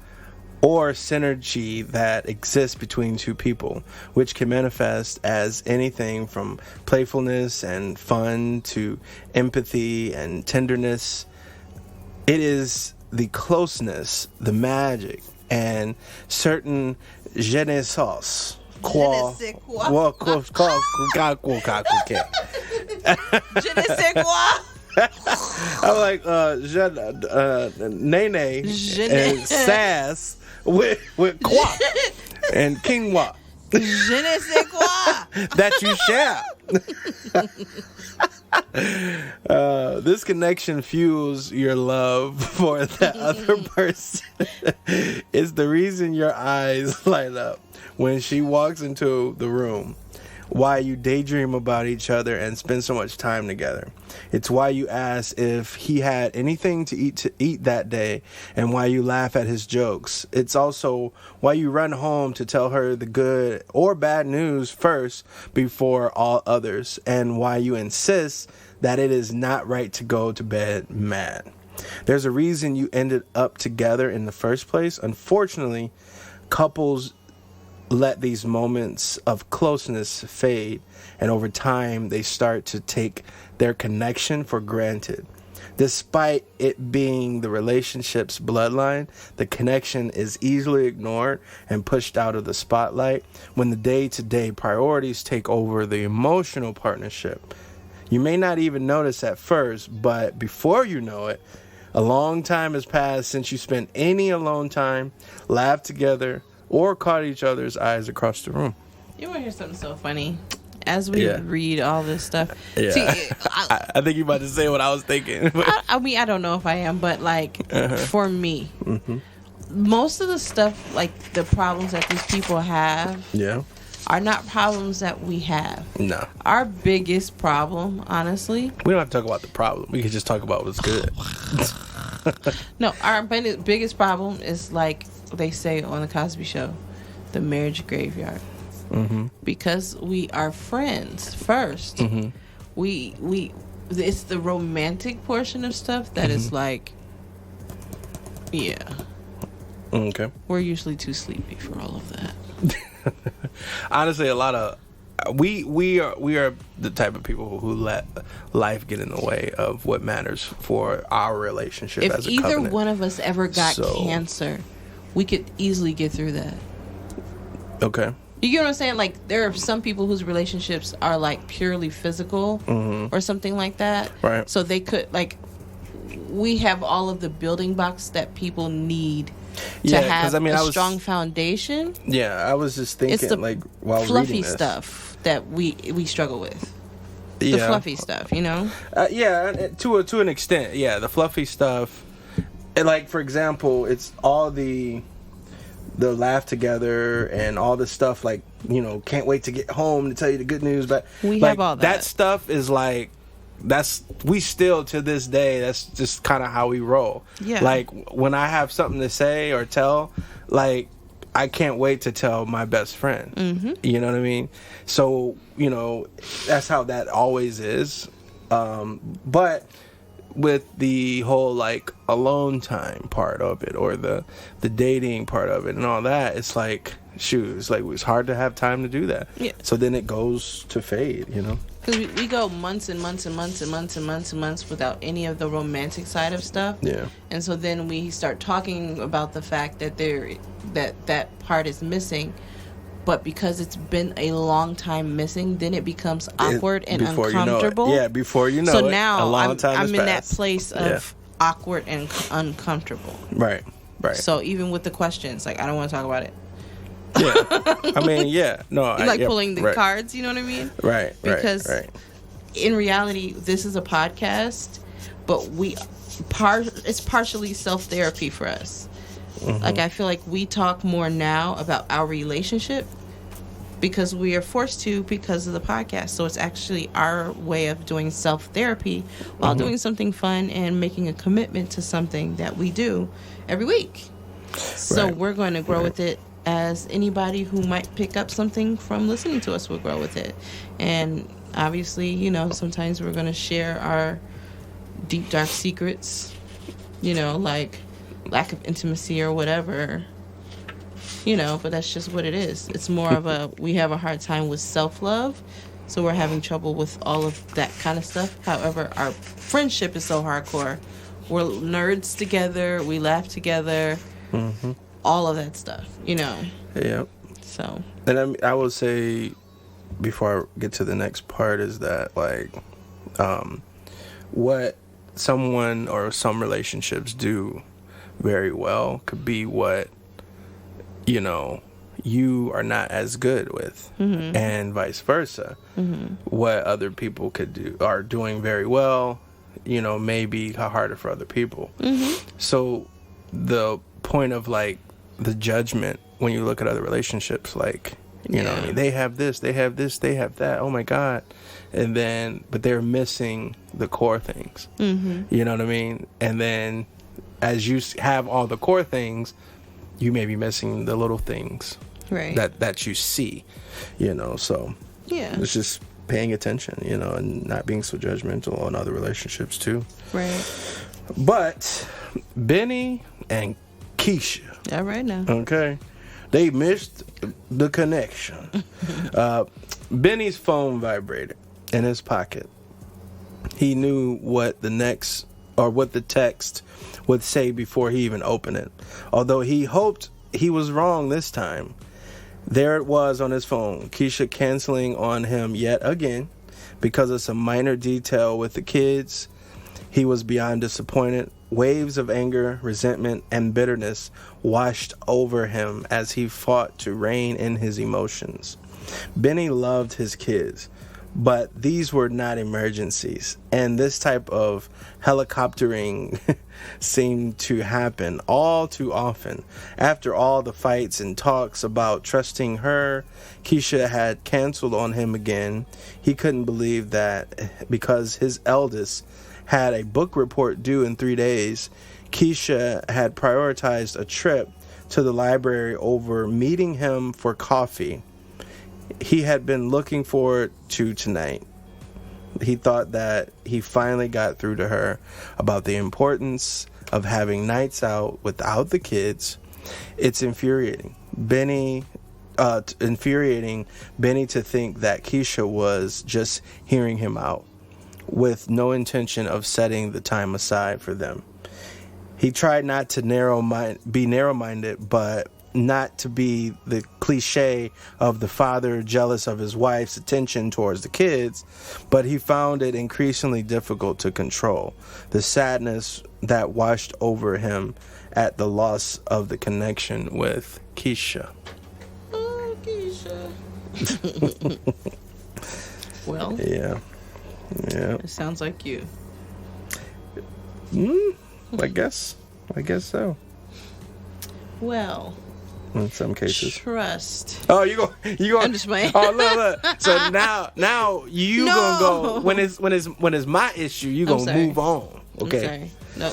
[SPEAKER 2] or synergy that exists between two people, which can manifest as anything from playfulness and fun to empathy and tenderness. It is the closeness, the magic, and certain je ne sais quoi.
[SPEAKER 3] Je ne sais quoi.
[SPEAKER 2] I'm like, Nene and Sass with quoi and quinoa.
[SPEAKER 3] Je ne sais quoi.
[SPEAKER 2] That you share. This connection fuels your love for the other person. It's the reason your eyes light up when she walks into the room. Why you daydream about each other and spend so much time together. It's why you ask if he had anything to eat that day, and why you laugh at his jokes. It's also why you run home to tell her the good or bad news first before all others, and why you insist that it is not right to go to bed mad. There's a reason you ended up together in the first place. Unfortunately, couples let these moments of closeness fade, and over time they start to take their connection for granted. Despite it being the relationship's bloodline, the connection is easily ignored and pushed out of the spotlight when the day-to-day priorities take over the emotional partnership. You may not even notice at first, but before you know it, a long time has passed since you spent any alone time, laughed together, or caught each other's eyes across the room.
[SPEAKER 3] You want to hear something so funny? As we read all this stuff.
[SPEAKER 2] Yeah.
[SPEAKER 3] See,
[SPEAKER 2] I think you're about to say what I was thinking.
[SPEAKER 3] I mean, I don't know if I am, but like, for me, most of the stuff, like the problems that these people have, are not problems that we have.
[SPEAKER 2] No.
[SPEAKER 3] Our biggest problem, honestly.
[SPEAKER 2] We don't have to talk about the problem. We can just talk about what's good.
[SPEAKER 3] No, our biggest problem is, like they say on the Cosby Show, the marriage graveyard. Because we are friends first. We it's the romantic portion of stuff that is like,
[SPEAKER 2] Okay.
[SPEAKER 3] We're usually too sleepy for all of that.
[SPEAKER 2] Honestly, a lot of we are the type of people who let life get in the way of what matters for our relationship
[SPEAKER 3] if
[SPEAKER 2] as a
[SPEAKER 3] either
[SPEAKER 2] covenant.
[SPEAKER 3] one of us ever got cancer, we could easily get through that.
[SPEAKER 2] Okay.
[SPEAKER 3] You get what I'm saying? Like, there are some people whose relationships are like purely physical or something like that.
[SPEAKER 2] Right.
[SPEAKER 3] So they could, like, we have all of the building blocks that people need to
[SPEAKER 2] Yeah,
[SPEAKER 3] have
[SPEAKER 2] 'cause, I mean,
[SPEAKER 3] a
[SPEAKER 2] I was-
[SPEAKER 3] strong foundation.
[SPEAKER 2] Yeah, I was just thinking,
[SPEAKER 3] It's the
[SPEAKER 2] like, while
[SPEAKER 3] fluffy
[SPEAKER 2] reading this.
[SPEAKER 3] stuff that we struggle with. The
[SPEAKER 2] Yeah.
[SPEAKER 3] fluffy stuff, you know?
[SPEAKER 2] Yeah, to an extent. Yeah, the fluffy stuff. And, like, for example, it's all the laugh together and all the stuff, like, you know, can't wait to get home to tell you the good news. But
[SPEAKER 3] We
[SPEAKER 2] like,
[SPEAKER 3] have all that.
[SPEAKER 2] That stuff is like, we still to this day, that's just kind of how we roll.
[SPEAKER 3] Yeah.
[SPEAKER 2] Like, when I have something to say or tell, like, I can't wait to tell my best friend. Mm-hmm. You know what I mean? So, you know, that's how that always is. But with the whole, like, alone time part of it, or the dating part of it and all that, it's like, shoot, it's like, it's hard to have time to do that.
[SPEAKER 3] Yeah.
[SPEAKER 2] So then it goes to fade, you know?
[SPEAKER 3] Because we go months and months and months and months and months and months without any of the romantic side of stuff.
[SPEAKER 2] Yeah.
[SPEAKER 3] And so then we start talking about the fact that that part is missing. But because it's been a long time missing, then it becomes awkward and
[SPEAKER 2] Before
[SPEAKER 3] uncomfortable.
[SPEAKER 2] You know it. Yeah, before you know
[SPEAKER 3] so
[SPEAKER 2] it.
[SPEAKER 3] now
[SPEAKER 2] a long time
[SPEAKER 3] I'm
[SPEAKER 2] has
[SPEAKER 3] in that
[SPEAKER 2] passed.
[SPEAKER 3] place of awkward and uncomfortable.
[SPEAKER 2] Right.
[SPEAKER 3] So even with the questions, like, I don't want to talk about it.
[SPEAKER 2] Yeah. I mean, yeah. No,
[SPEAKER 3] Like pulling the cards, you know what I mean?
[SPEAKER 2] Right.
[SPEAKER 3] Because in reality, this is a podcast, but it's partially self-therapy for us. Mm-hmm. Like, I feel like we talk more now about our relationship because we are forced to because of the podcast. So it's actually our way of doing self-therapy while doing something fun and making a commitment to something that we do every week. So we're going to grow with it, as anybody who might pick up something from listening to us will grow with it. And obviously, you know, sometimes we're going to share our deep, dark secrets, you know, like lack of intimacy or whatever, you know, but that's just what it is. It's more of we have a hard time with self-love, so we're having trouble with all of that kind of stuff. However, our friendship is so hardcore. We're nerds together, we laugh together, all of that stuff, you know.
[SPEAKER 2] Yeah.
[SPEAKER 3] So.
[SPEAKER 2] And I will say, before I get to the next part, is that, like, what someone or some relationships do very well could be what, you know, you are not as good with, and vice versa. What other people are doing very well, you know, may be harder for other people. So the point of, like, the judgment when you look at other relationships, like, you know what I mean, they have this, they have this, they have that, oh my God. And then, but they're missing the core things. You know what I mean? And then as you have all the core things, you may be missing the little things that you see, you know. So it's just paying attention, you know, and not being so judgmental on other relationships too. But Benny and Keisha,
[SPEAKER 3] All right now.
[SPEAKER 2] okay, they missed the connection. Benny's phone vibrated in his pocket. He knew what the text would say before he even opened it. Although he hoped he was wrong this time. There it was on his phone. Keisha canceling on him yet again because of some minor detail with the kids. He was beyond disappointed. Waves of anger, resentment, and bitterness washed over him as he fought to rein in his emotions. Benny loved his kids, but these were not emergencies, and this type of helicoptering seemed to happen all too often. After all the fights and talks about trusting her, Keisha had canceled on him again. He couldn't believe that because his eldest had a book report due in 3 days, Keisha had prioritized a trip to the library over meeting him for coffee he had been looking forward to tonight. He thought that he finally got through to her about the importance of having nights out without the kids. It's infuriating Benny to think that Keisha was just hearing him out with no intention of setting the time aside for them. He tried not to be narrow-minded, but not to be the cliche of the father jealous of his wife's attention towards the kids, but he found it increasingly difficult to control the sadness that washed over him at the loss of the connection with Keisha.
[SPEAKER 3] Oh, Keisha. Well,
[SPEAKER 2] Yeah.
[SPEAKER 3] it sounds like you.
[SPEAKER 2] I guess so.
[SPEAKER 3] Well,
[SPEAKER 2] In some cases.
[SPEAKER 3] trust.
[SPEAKER 2] Oh, you go.
[SPEAKER 3] I'm just playing.
[SPEAKER 2] Oh, look. So now you
[SPEAKER 3] No.
[SPEAKER 2] gonna go when it's my issue. You
[SPEAKER 3] I'm
[SPEAKER 2] gonna
[SPEAKER 3] sorry.
[SPEAKER 2] move on. Okay.
[SPEAKER 3] I'm sorry. No,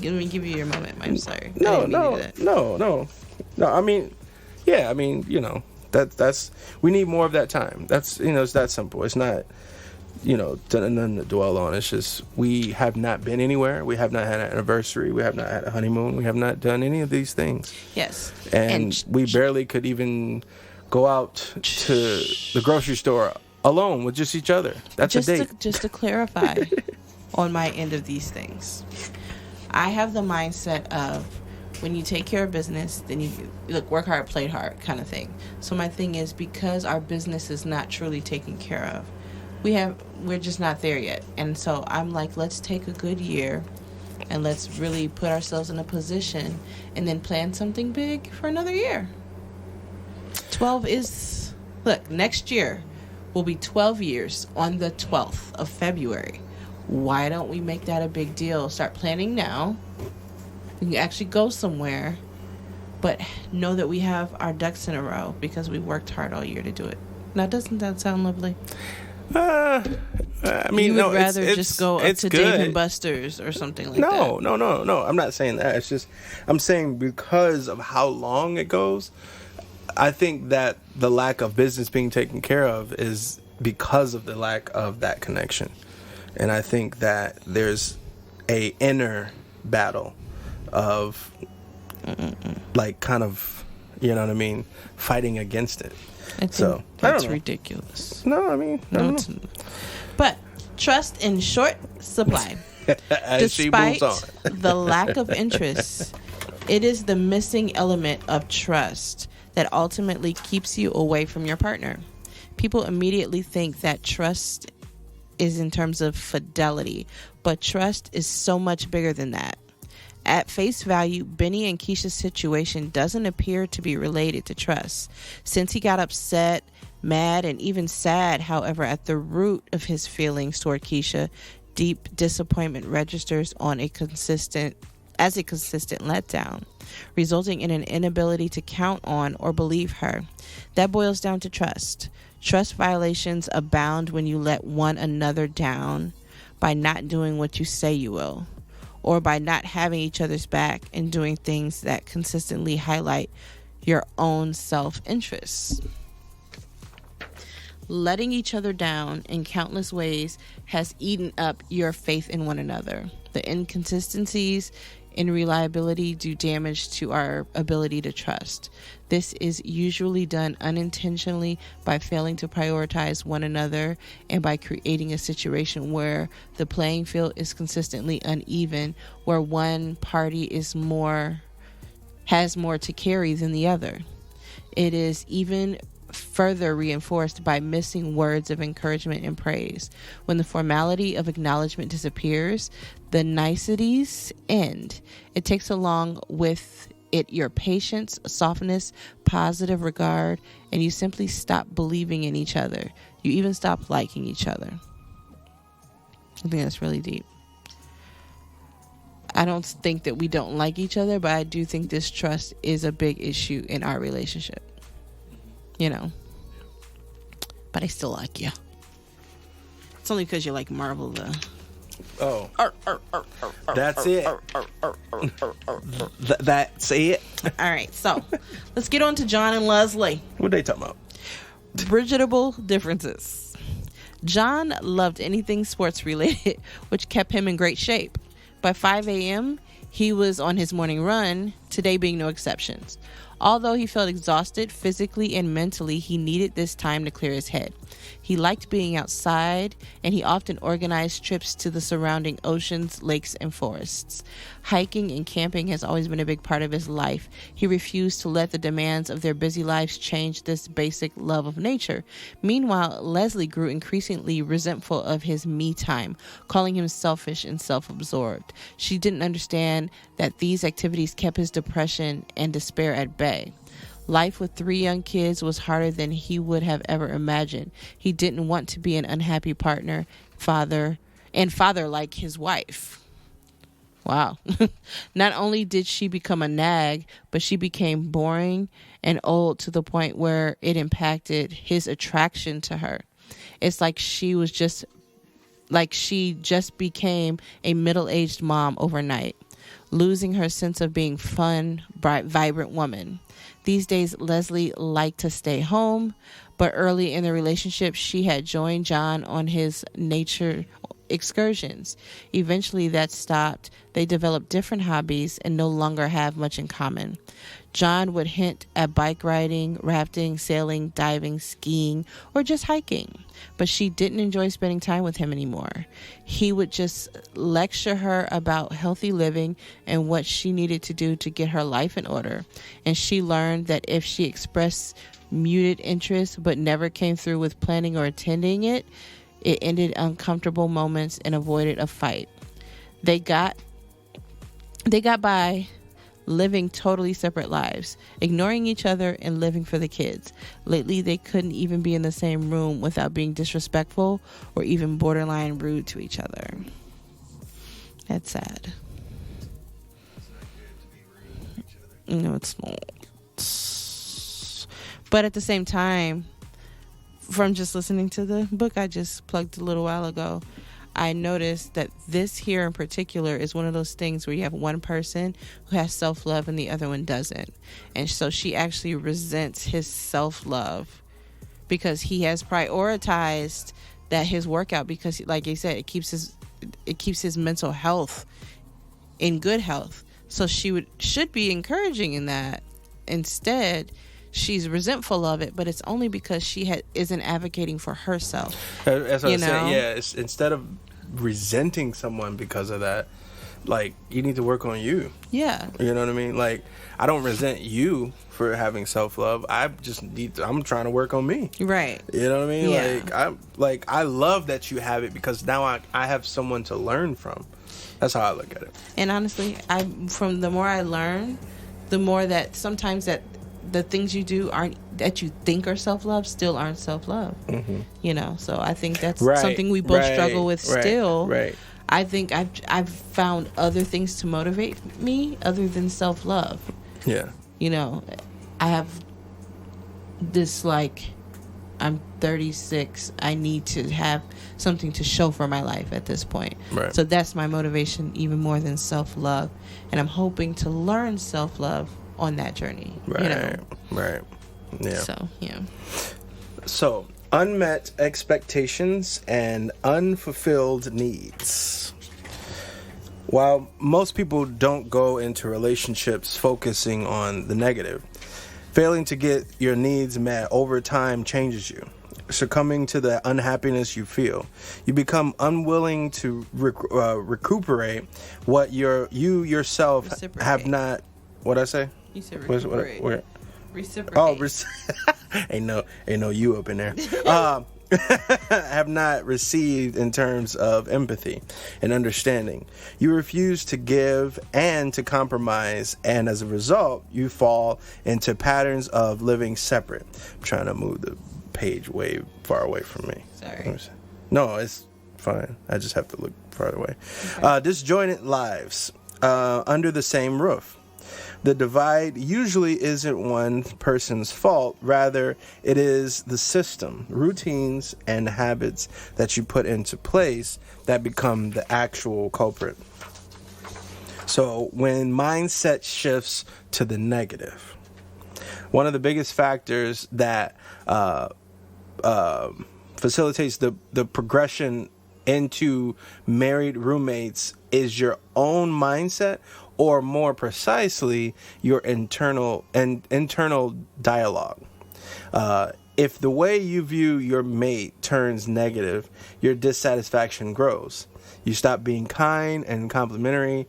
[SPEAKER 3] let me give you your moment. I'm sorry. I
[SPEAKER 2] No,
[SPEAKER 3] didn't mean to do that.
[SPEAKER 2] no. I mean, yeah. I mean, that's we need more of that time. That's it's that simple. It's not nothing to dwell on. It's just we have not been anywhere. We have not had an anniversary. We have not had a honeymoon. We have not done any of these things.
[SPEAKER 3] Yes.
[SPEAKER 2] And we barely could even go out to the grocery store alone with just each other. That's a date.
[SPEAKER 3] Just to clarify on my end of these things, I have the mindset of when you take care of business, then you work hard, play hard kind of thing. So my thing is, because our business is not truly taken care of, we're just not there yet. And so I'm like, let's take a good year and let's really put ourselves in a position and then plan something big for another year. 12 is, next year will be 12 years on the 12th of February. Why don't we make that a big deal? Start planning now. We can actually go somewhere, but know that we have our ducks in a row because we worked hard all year to do it. Now, doesn't that sound lovely?
[SPEAKER 2] I mean,
[SPEAKER 3] you would
[SPEAKER 2] no,
[SPEAKER 3] rather
[SPEAKER 2] it's
[SPEAKER 3] just go up to
[SPEAKER 2] good.
[SPEAKER 3] Dave and Buster's or something like that.
[SPEAKER 2] No. I'm not saying that. It's just I'm saying because of how long it goes, I think that the lack of business being taken care of is because of the lack of that connection. And I think that there's a inner battle of kind of, you know what I mean, fighting against it.
[SPEAKER 3] I think
[SPEAKER 2] So, I
[SPEAKER 3] that's
[SPEAKER 2] don't know.
[SPEAKER 3] ridiculous.
[SPEAKER 2] No, I mean, I
[SPEAKER 3] No,
[SPEAKER 2] don't
[SPEAKER 3] it's
[SPEAKER 2] know.
[SPEAKER 3] but trust in short supply.
[SPEAKER 2] As she
[SPEAKER 3] Despite
[SPEAKER 2] moves on.
[SPEAKER 3] the lack of interest, it is the missing element of trust that ultimately keeps you away from your partner. People immediately think that trust is in terms of fidelity, but trust is so much bigger than that. At face value, Benny and Keisha's situation doesn't appear to be related to trust. Since he got upset, mad, and even sad, however, at the root of his feelings toward Keisha, deep disappointment registers on a consistent letdown, resulting in an inability to count on or believe her. That boils down to trust. Trust violations abound when you let one another down by not doing what you say you will, or by not having each other's back and doing things that consistently highlight your own self-interest. Letting each other down in countless ways has eaten up your faith in one another. The inconsistencies in reliability do damage to our ability to trust. This is usually done unintentionally by failing to prioritize one another and by creating a situation where the playing field is consistently uneven, where one party has more to carry than the other. It is even further reinforced by missing words of encouragement and praise. When the formality of acknowledgement disappears, the niceties end. It takes along with it your patience, softness, positive regard, and you simply stop believing in each other. You even stop liking each other. I think that's really deep. I don't think that we don't like each other, but I do think this trust is a big issue in our relationship. You know. But I still like you. It's only because you like Marvel, though.
[SPEAKER 2] Oh. That's it. That's it.
[SPEAKER 3] All right, so let's get on to John and Leslie.
[SPEAKER 2] What they talking about?
[SPEAKER 3] Bridgeable differences. John loved anything sports related, which kept him in great shape. By 5 a.m., he was on his morning run, today being no exceptions. Although he felt exhausted physically and mentally, he needed this time to clear his head. He liked being outside, and he often organized trips to the surrounding oceans, lakes, and forests. Hiking and camping has always been a big part of his life. He refused to let the demands of their busy lives change this basic love of nature. Meanwhile, Leslie grew increasingly resentful of his me time, calling him selfish and self-absorbed. She didn't understand that these activities kept his depression and despair at bay. Life with 3 young kids was harder than he would have ever imagined. He didn't want to be an unhappy partner, father like his wife. Wow. Not only did she become a nag, but she became boring and old to the point where it impacted his attraction to her. It's like she just became a middle-aged mom overnight, losing her sense of being fun, bright, vibrant woman. These days, Leslie liked to stay home, but early in the relationship, she had joined John on his nature excursions. Eventually, that stopped. They developed different hobbies and no longer have much in common. John would hint at bike riding, rafting, sailing, diving, skiing, or just hiking. But she didn't enjoy spending time with him anymore. He would just lecture her about healthy living and what she needed to do to get her life in order. And she learned that if she expressed muted interest but never came through with planning or attending it, it ended uncomfortable moments and avoided a fight. They got by living totally separate lives, ignoring each other and living for the kids. Lately, they couldn't even be in the same room without being disrespectful or even borderline rude to each other. That's sad. No, it's not. But at the same time, from just listening to the book I just plugged a little while ago, I noticed that this here in particular is one of those things where you have one person who has self-love and the other one doesn't. And so she actually resents his self-love because he has prioritized that his workout, because like you said, it keeps his mental health in good health. So should be encouraging in that. Instead, she's resentful of it, but it's only because she isn't advocating for herself.
[SPEAKER 2] As I was saying, yeah, it's, instead of resenting someone because of that, like, you need to work on you.
[SPEAKER 3] Yeah.
[SPEAKER 2] You know what I mean? Like, I don't resent you for having self-love. I'm trying to work on me.
[SPEAKER 3] Right.
[SPEAKER 2] You know what I mean?
[SPEAKER 3] Yeah.
[SPEAKER 2] I love that you have it, because now I have someone to learn from. That's how I look at it.
[SPEAKER 3] And honestly, from the more I learn, the more that sometimes that the things you do that you think are self-love still aren't self-love. Mm-hmm. You know, so I think that's something we both struggle with still.
[SPEAKER 2] Right.
[SPEAKER 3] I think I've found other things to motivate me other than self-love.
[SPEAKER 2] Yeah.
[SPEAKER 3] You know, I have this, like, I'm 36. I need to have something to show for my life at this point.
[SPEAKER 2] Right.
[SPEAKER 3] So that's my motivation even more than self-love. And I'm hoping to learn self-love on that journey.
[SPEAKER 2] Right.
[SPEAKER 3] You know?
[SPEAKER 2] Right. Yeah.
[SPEAKER 3] So, yeah.
[SPEAKER 2] So, unmet expectations and unfulfilled needs. While most people don't go into relationships focusing on the negative, failing to get your needs met over time changes you. Succumbing to the unhappiness you feel, you become unwilling to recuperate what you yourself have not. What'd I say?
[SPEAKER 3] You said recuperate. Reciprocate.
[SPEAKER 2] Oh, ain't no you up in there. Have not received in terms of empathy and understanding. You refuse to give and to compromise, and as a result, you fall into patterns of living separate. I'm trying to move the page way far away from me.
[SPEAKER 3] Sorry.
[SPEAKER 2] No, it's fine. I just have to look farther away. Okay. Disjointed lives under the same roof. The divide usually isn't one person's fault. Rather, it is the system, routines, and habits that you put into place that become the actual culprit. So when mindset shifts to the negative, one of the biggest factors that facilitates the progression into married roommates is your own mindset, or more precisely, your internal dialogue. If the way you view your mate turns negative, your dissatisfaction grows. You stop being kind and complimentary.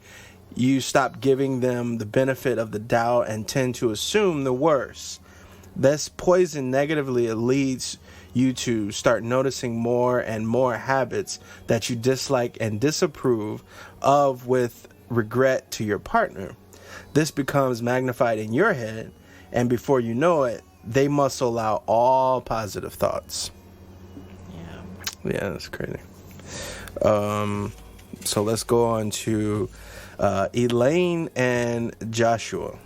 [SPEAKER 2] You stop giving them the benefit of the doubt and tend to assume the worst. This poison negatively leads you to start noticing more and more habits that you dislike and disapprove of with regret to your partner. This becomes magnified in your head, and before you know it, they muscle out all positive thoughts. Yeah, that's crazy. So let's go on to Elaine and Joshua.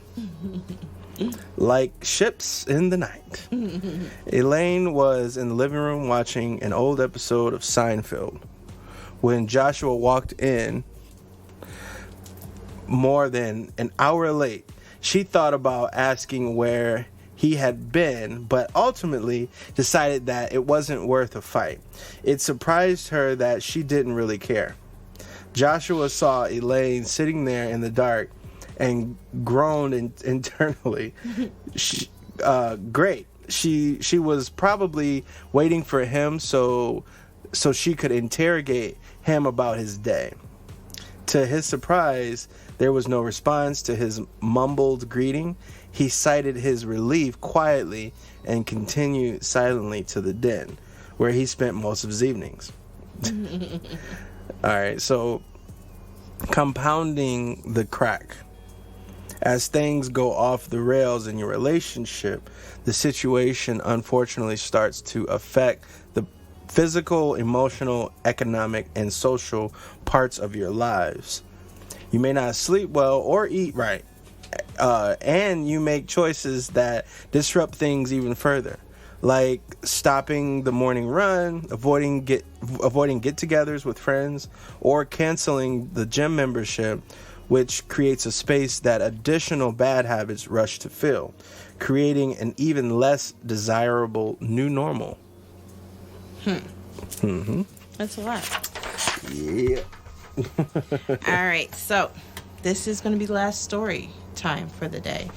[SPEAKER 2] Like ships in the night. Elaine was in the living room watching an old episode of Seinfeld when Joshua walked in more than an hour late. She thought about asking where he had been, but ultimately decided that it wasn't worth a fight. It surprised her that she didn't really care. Joshua saw Elaine sitting there in the dark and groaned internally. Great. She was probably waiting for him so she could interrogate him about his day. To his surprise, there was no response to his mumbled greeting. He cited his relief quietly and continued silently to the den, where he spent most of his evenings. All right, so compounding the crack. As things go off the rails in your relationship, the situation unfortunately starts to affect the physical, emotional, economic, and social parts of your lives. You may not sleep well or eat right, and you make choices that disrupt things even further, like stopping the morning run, avoiding get-togethers with friends, or canceling the gym membership, which creates a space that additional bad habits rush to fill, creating an even less desirable new normal.
[SPEAKER 3] That's a lot.
[SPEAKER 2] Yeah.
[SPEAKER 3] All right, so this is going to be the last story time for the day.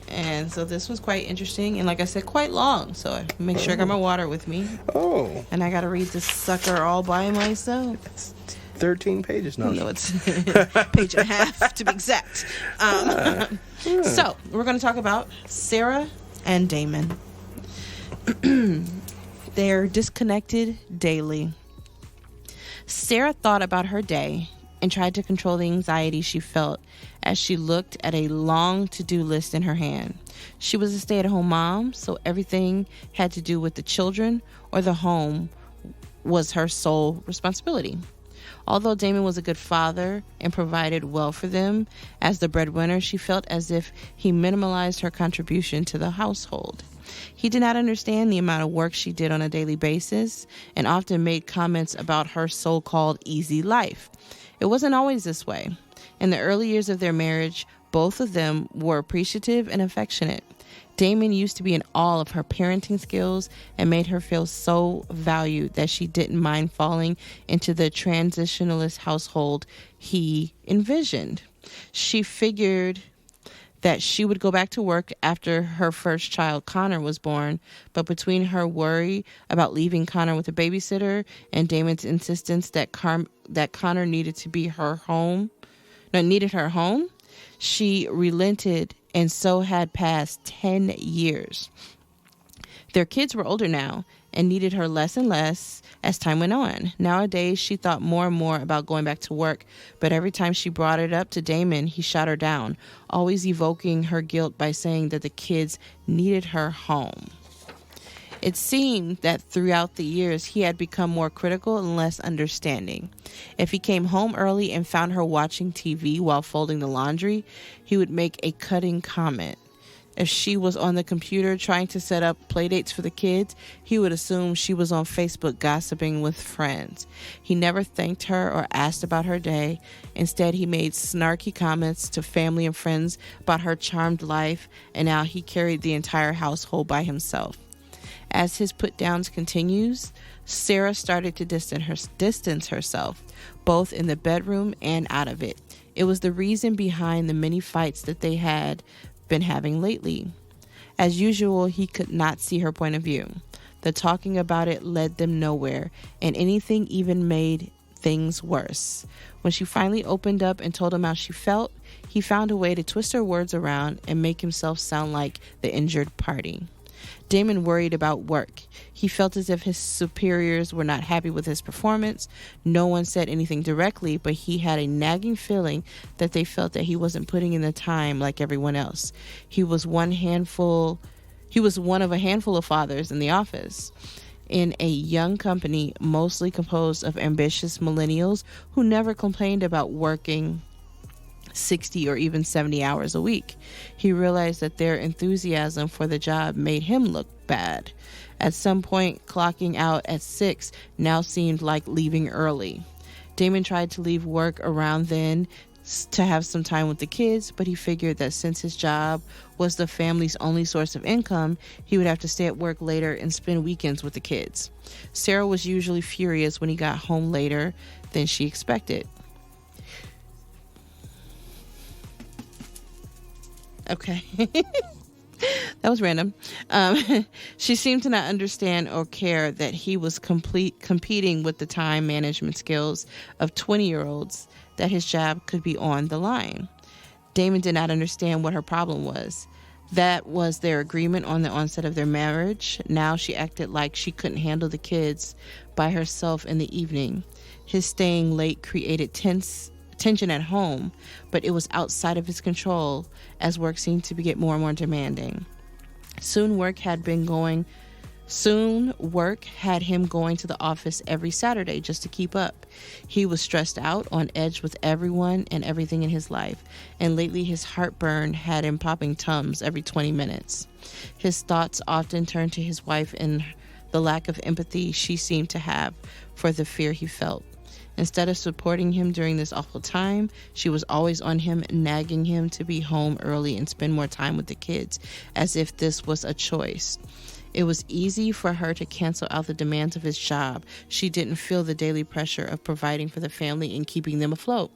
[SPEAKER 3] And so this was quite interesting, and like I said, quite long. So I make sure I got my water with me. And I got to read this sucker all by myself.
[SPEAKER 2] It's 13 pages now.
[SPEAKER 3] No, it's page and a half to be exact. So we're going to talk about Sarah and Damon. They're disconnected daily. Sarah thought about her day and tried to control the anxiety she felt as she looked at a long to-do list in her hand. She was a stay-at-home mom, so everything had to do with the children or the home was her sole responsibility. Although Damon was a good father and provided well for them, as the breadwinner, she felt as if he minimalized her contribution to the household. He did not understand the amount of work she did on a daily basis and often made comments about her so-called easy life. It wasn't always this way. In the early years of their marriage, both of them were appreciative and affectionate. Damon used to be in awe of her parenting skills and made her feel so valued that she didn't mind falling into the transitionalist household he envisioned. She figured that she would go back to work after her first child, Connor, was born, but between her worry about leaving Connor with a babysitter and Damon's insistence that Connor needed her home, she relented, and so had passed 10 years. Their kids were older now and needed her less and less as time went on. Nowadays, she thought more and more about going back to work, but every time she brought it up to Damon, he shot her down, always evoking her guilt by saying that the kids needed her home. It seemed that throughout the years, he had become more critical and less understanding. If he came home early and found her watching TV while folding the laundry, he would make a cutting comment. If she was on the computer trying to set up playdates for the kids, he would assume she was on Facebook gossiping with friends. He never thanked her or asked about her day. Instead, he made snarky comments to family and friends about her charmed life and how he carried the entire household by himself. As his put-downs continues, Sarah started to distance herself, both in the bedroom and out of it. It was the reason behind the many fights that they had been having lately. As usual, he could not see her point of view. The talking about it led them nowhere, and anything even made things worse. When she finally opened up and told him how she felt, he found a way to twist her words around and make himself sound like the injured party. Damon worried about work. He felt as if his superiors were not happy with his performance. No one said anything directly, but he had a nagging feeling that they felt that he wasn't putting in the time like everyone else. He was one of a handful of fathers in the office. In a young company mostly composed of ambitious millennials who never complained about working 60 or even 70 hours a week. He realized that their enthusiasm for the job made him look bad. At some point, clocking out at 6 now seemed like leaving early. Damon tried to leave work around then to have some time with the kids, but he figured that since his job was the family's only source of income, he would have to stay at work later and spend weekends with the kids. Sarah was usually furious when he got home later than she expected. Okay. That was random. She seemed to not understand or care that he was competing with the time management skills of 20-year-olds, that his job could be on the line. Damon did not understand what her problem was. That was their agreement on the onset of their marriage. Now she acted like she couldn't handle the kids by herself in the evening. His staying late created tension at home, but it was outside of his control as work seemed to get more and more demanding. Soon work had him going to the office every Saturday just to keep up. He was stressed out, on edge with everyone and everything in his life, and lately his heartburn had him popping Tums every 20 minutes. His thoughts often turned to his wife and the lack of empathy she seemed to have for the fear he felt. Instead of supporting him during this awful time, she was always on him, nagging him to be home early and spend more time with the kids, as if this was a choice. It was easy for her to cancel out the demands of his job. She didn't feel the daily pressure of providing for the family and keeping them afloat.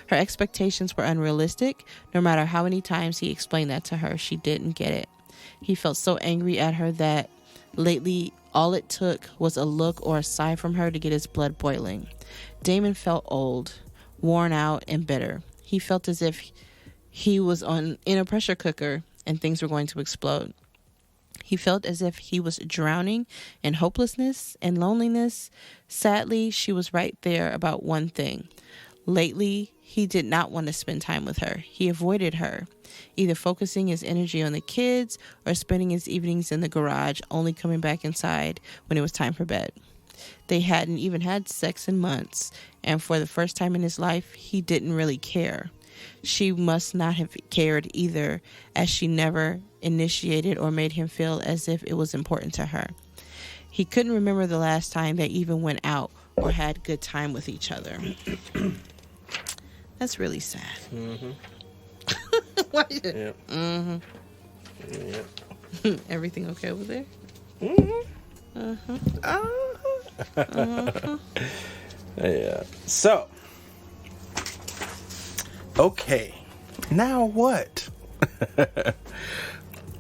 [SPEAKER 3] Her expectations were unrealistic. No matter how many times he explained that to her, she didn't get it. He felt so angry at her that lately all it took was a look or a sigh from her to get his blood boiling. Damon felt old, worn out, and bitter. He felt as if he was in a pressure cooker and things were going to explode. He felt as if he was drowning in hopelessness and loneliness. Sadly, she was right there about one thing. Lately, he did not want to spend time with her. He avoided her, either focusing his energy on the kids or spending his evenings in the garage, only coming back inside when it was time for bed. They hadn't even had sex in months, and for the first time in his life, he didn't really care. She must not have cared either, as she never initiated or made him feel as if it was important to her. He couldn't remember the last time they even went out or had good time with each other. That's really sad.
[SPEAKER 2] Mm-hmm.
[SPEAKER 3] Why is it?
[SPEAKER 2] Yep.
[SPEAKER 3] Mm-hmm.
[SPEAKER 2] Yep.
[SPEAKER 3] Everything okay over there?
[SPEAKER 2] Mm-hmm.
[SPEAKER 3] Uh-huh.
[SPEAKER 2] Uh-huh.
[SPEAKER 3] Uh-huh.
[SPEAKER 2] Yeah. So, okay. Now what?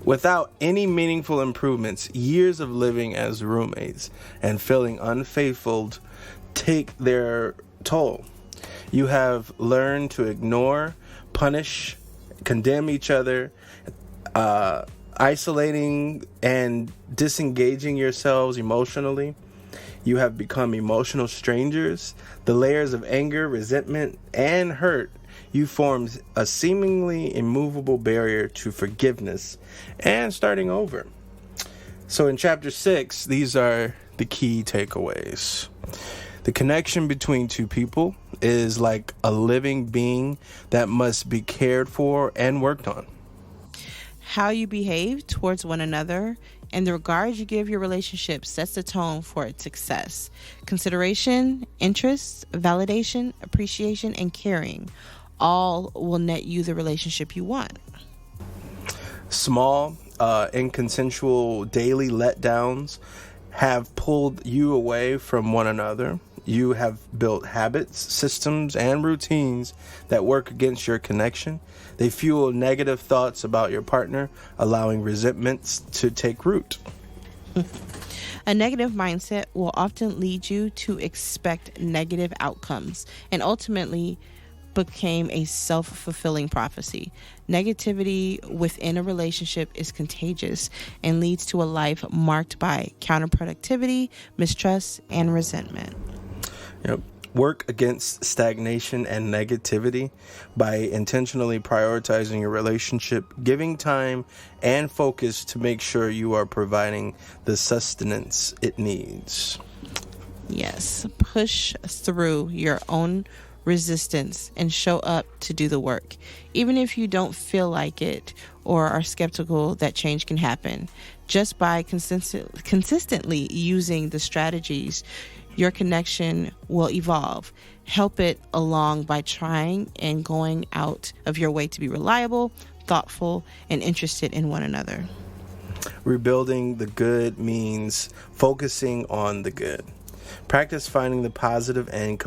[SPEAKER 2] Without any meaningful improvements, years of living as roommates and feeling unfulfilled take their toll. You have learned to ignore, punish, condemn each other, isolating and disengaging yourselves emotionally. You have become emotional strangers. The layers of anger, resentment, and hurt you formed a seemingly immovable barrier to forgiveness and starting over. So in chapter 6, these are the key takeaways. The connection between two people is like a living being that must be cared for and worked on.
[SPEAKER 3] How you behave towards one another and the regard you give your relationship sets the tone for its success. Consideration, interest, validation, appreciation, and caring all will net you the relationship you want.
[SPEAKER 2] Small, inconsensual daily letdowns have pulled you away from one another. you have built habits, systems, and routines that work against your connection. They fuel negative thoughts about your partner, allowing resentments to take root.
[SPEAKER 3] A negative mindset will often lead you to expect negative outcomes and ultimately became a self-fulfilling prophecy. Negativity within a relationship is contagious and leads to a life marked by counterproductivity, mistrust, and resentment.
[SPEAKER 2] Yep. Work against stagnation and negativity by intentionally prioritizing your relationship, giving time and focus to make sure you are providing the sustenance it needs.
[SPEAKER 3] Yes, push through your own resistance and show up to do the work. Even if you don't feel like it or are skeptical that change can happen, just by consistently using the strategies, your connection will evolve. Help it along by trying and going out of your way to be reliable, thoughtful, and interested in one another.
[SPEAKER 2] Rebuilding the good means focusing on the good. Practice finding the positive and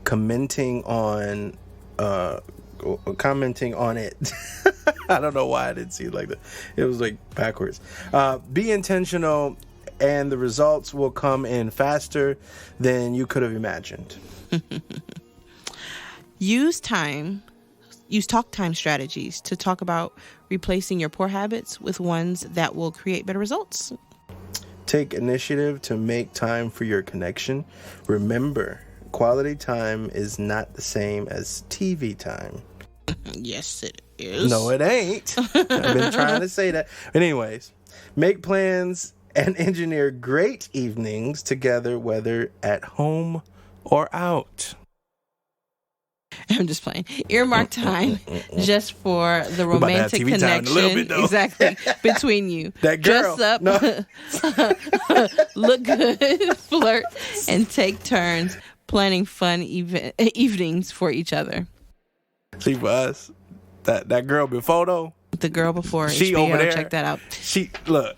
[SPEAKER 2] commenting on it. I don't know why I didn't see it like that. It was like backwards. Be intentional, and the results will come in faster than you could have imagined.
[SPEAKER 3] Use talk time strategies to talk about replacing your poor habits with ones that will create better results.
[SPEAKER 2] Take initiative to make time for your connection. Remember, quality time is not the same as TV time.
[SPEAKER 3] Yes, it is.
[SPEAKER 2] No, it ain't. I've been trying to say that. But anyways, make plans and engineer great evenings together, whether at home or out.
[SPEAKER 3] I'm just playing. Earmark time just for the romantic
[SPEAKER 2] TV time in a
[SPEAKER 3] connection.
[SPEAKER 2] little bit, though.
[SPEAKER 3] Exactly. Between you.
[SPEAKER 2] That girl.
[SPEAKER 3] Dress up,
[SPEAKER 2] No.
[SPEAKER 3] look good, flirt, and take turns planning fun evenings for each other.
[SPEAKER 2] See, for us, that girl before, though.
[SPEAKER 3] The girl before
[SPEAKER 2] She
[SPEAKER 3] HBO,
[SPEAKER 2] over there.
[SPEAKER 3] check that out.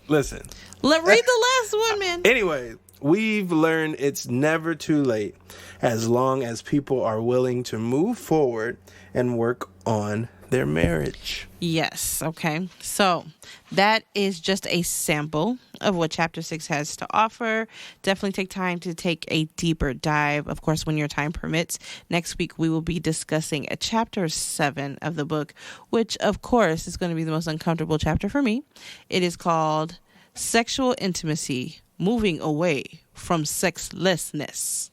[SPEAKER 2] Listen.
[SPEAKER 3] Read the last one, man.
[SPEAKER 2] Anyway, we've learned it's never too late as long as people are willing to move forward and work on their marriage.
[SPEAKER 3] Yes. Okay. So that is just a sample of what Chapter 6 has to offer. Definitely take time to take a deeper dive, of course, when your time permits. Next week, we will be discussing a Chapter 7 of the book, which, of course, is going to be the most uncomfortable chapter for me. It is called Sexual Intimacy, Moving Away from Sexlessness.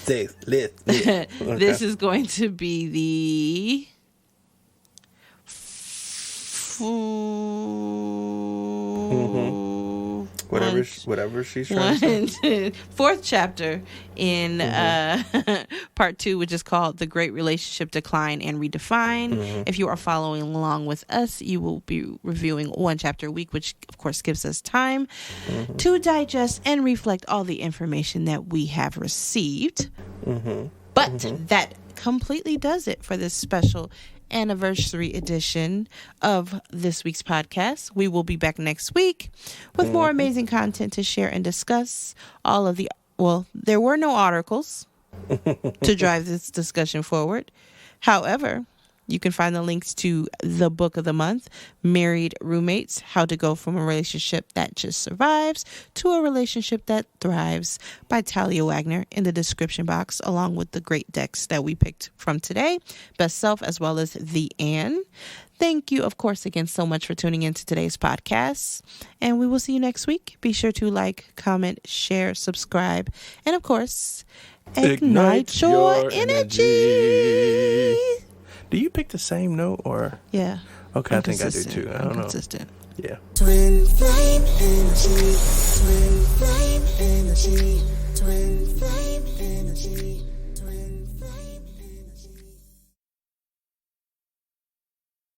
[SPEAKER 3] This is going to be the
[SPEAKER 2] whatever she's trying to say.
[SPEAKER 3] Fourth chapter in part 2, which is called The Great Relationship Decline and Redefine. If you are following along with us, you will be reviewing one chapter a week, which of course gives us time to digest and reflect all the information that we have received. But that completely does it for this special anniversary edition of this week's podcast. We will be back next week with more amazing content to share and discuss. There were no articles to drive this discussion forward. However, you can find the links to the book of the month, Married Roommates, How to Go from a Relationship That Just Survives to a Relationship That Thrives by Talia Wagner in the description box, along with the great decks that we picked from today, Best Self, as well as The Anne. Thank you, of course, again so much for tuning into today's podcast, and we will see you next week. Be sure to like, comment, share, subscribe, and of course, ignite your energy.
[SPEAKER 2] Do you pick the same note or?
[SPEAKER 3] Yeah.
[SPEAKER 2] Okay, I think I do too. I don't know.
[SPEAKER 3] Consistent.
[SPEAKER 2] Yeah.
[SPEAKER 4] Twin flame energy, twin flame energy, twin flame energy.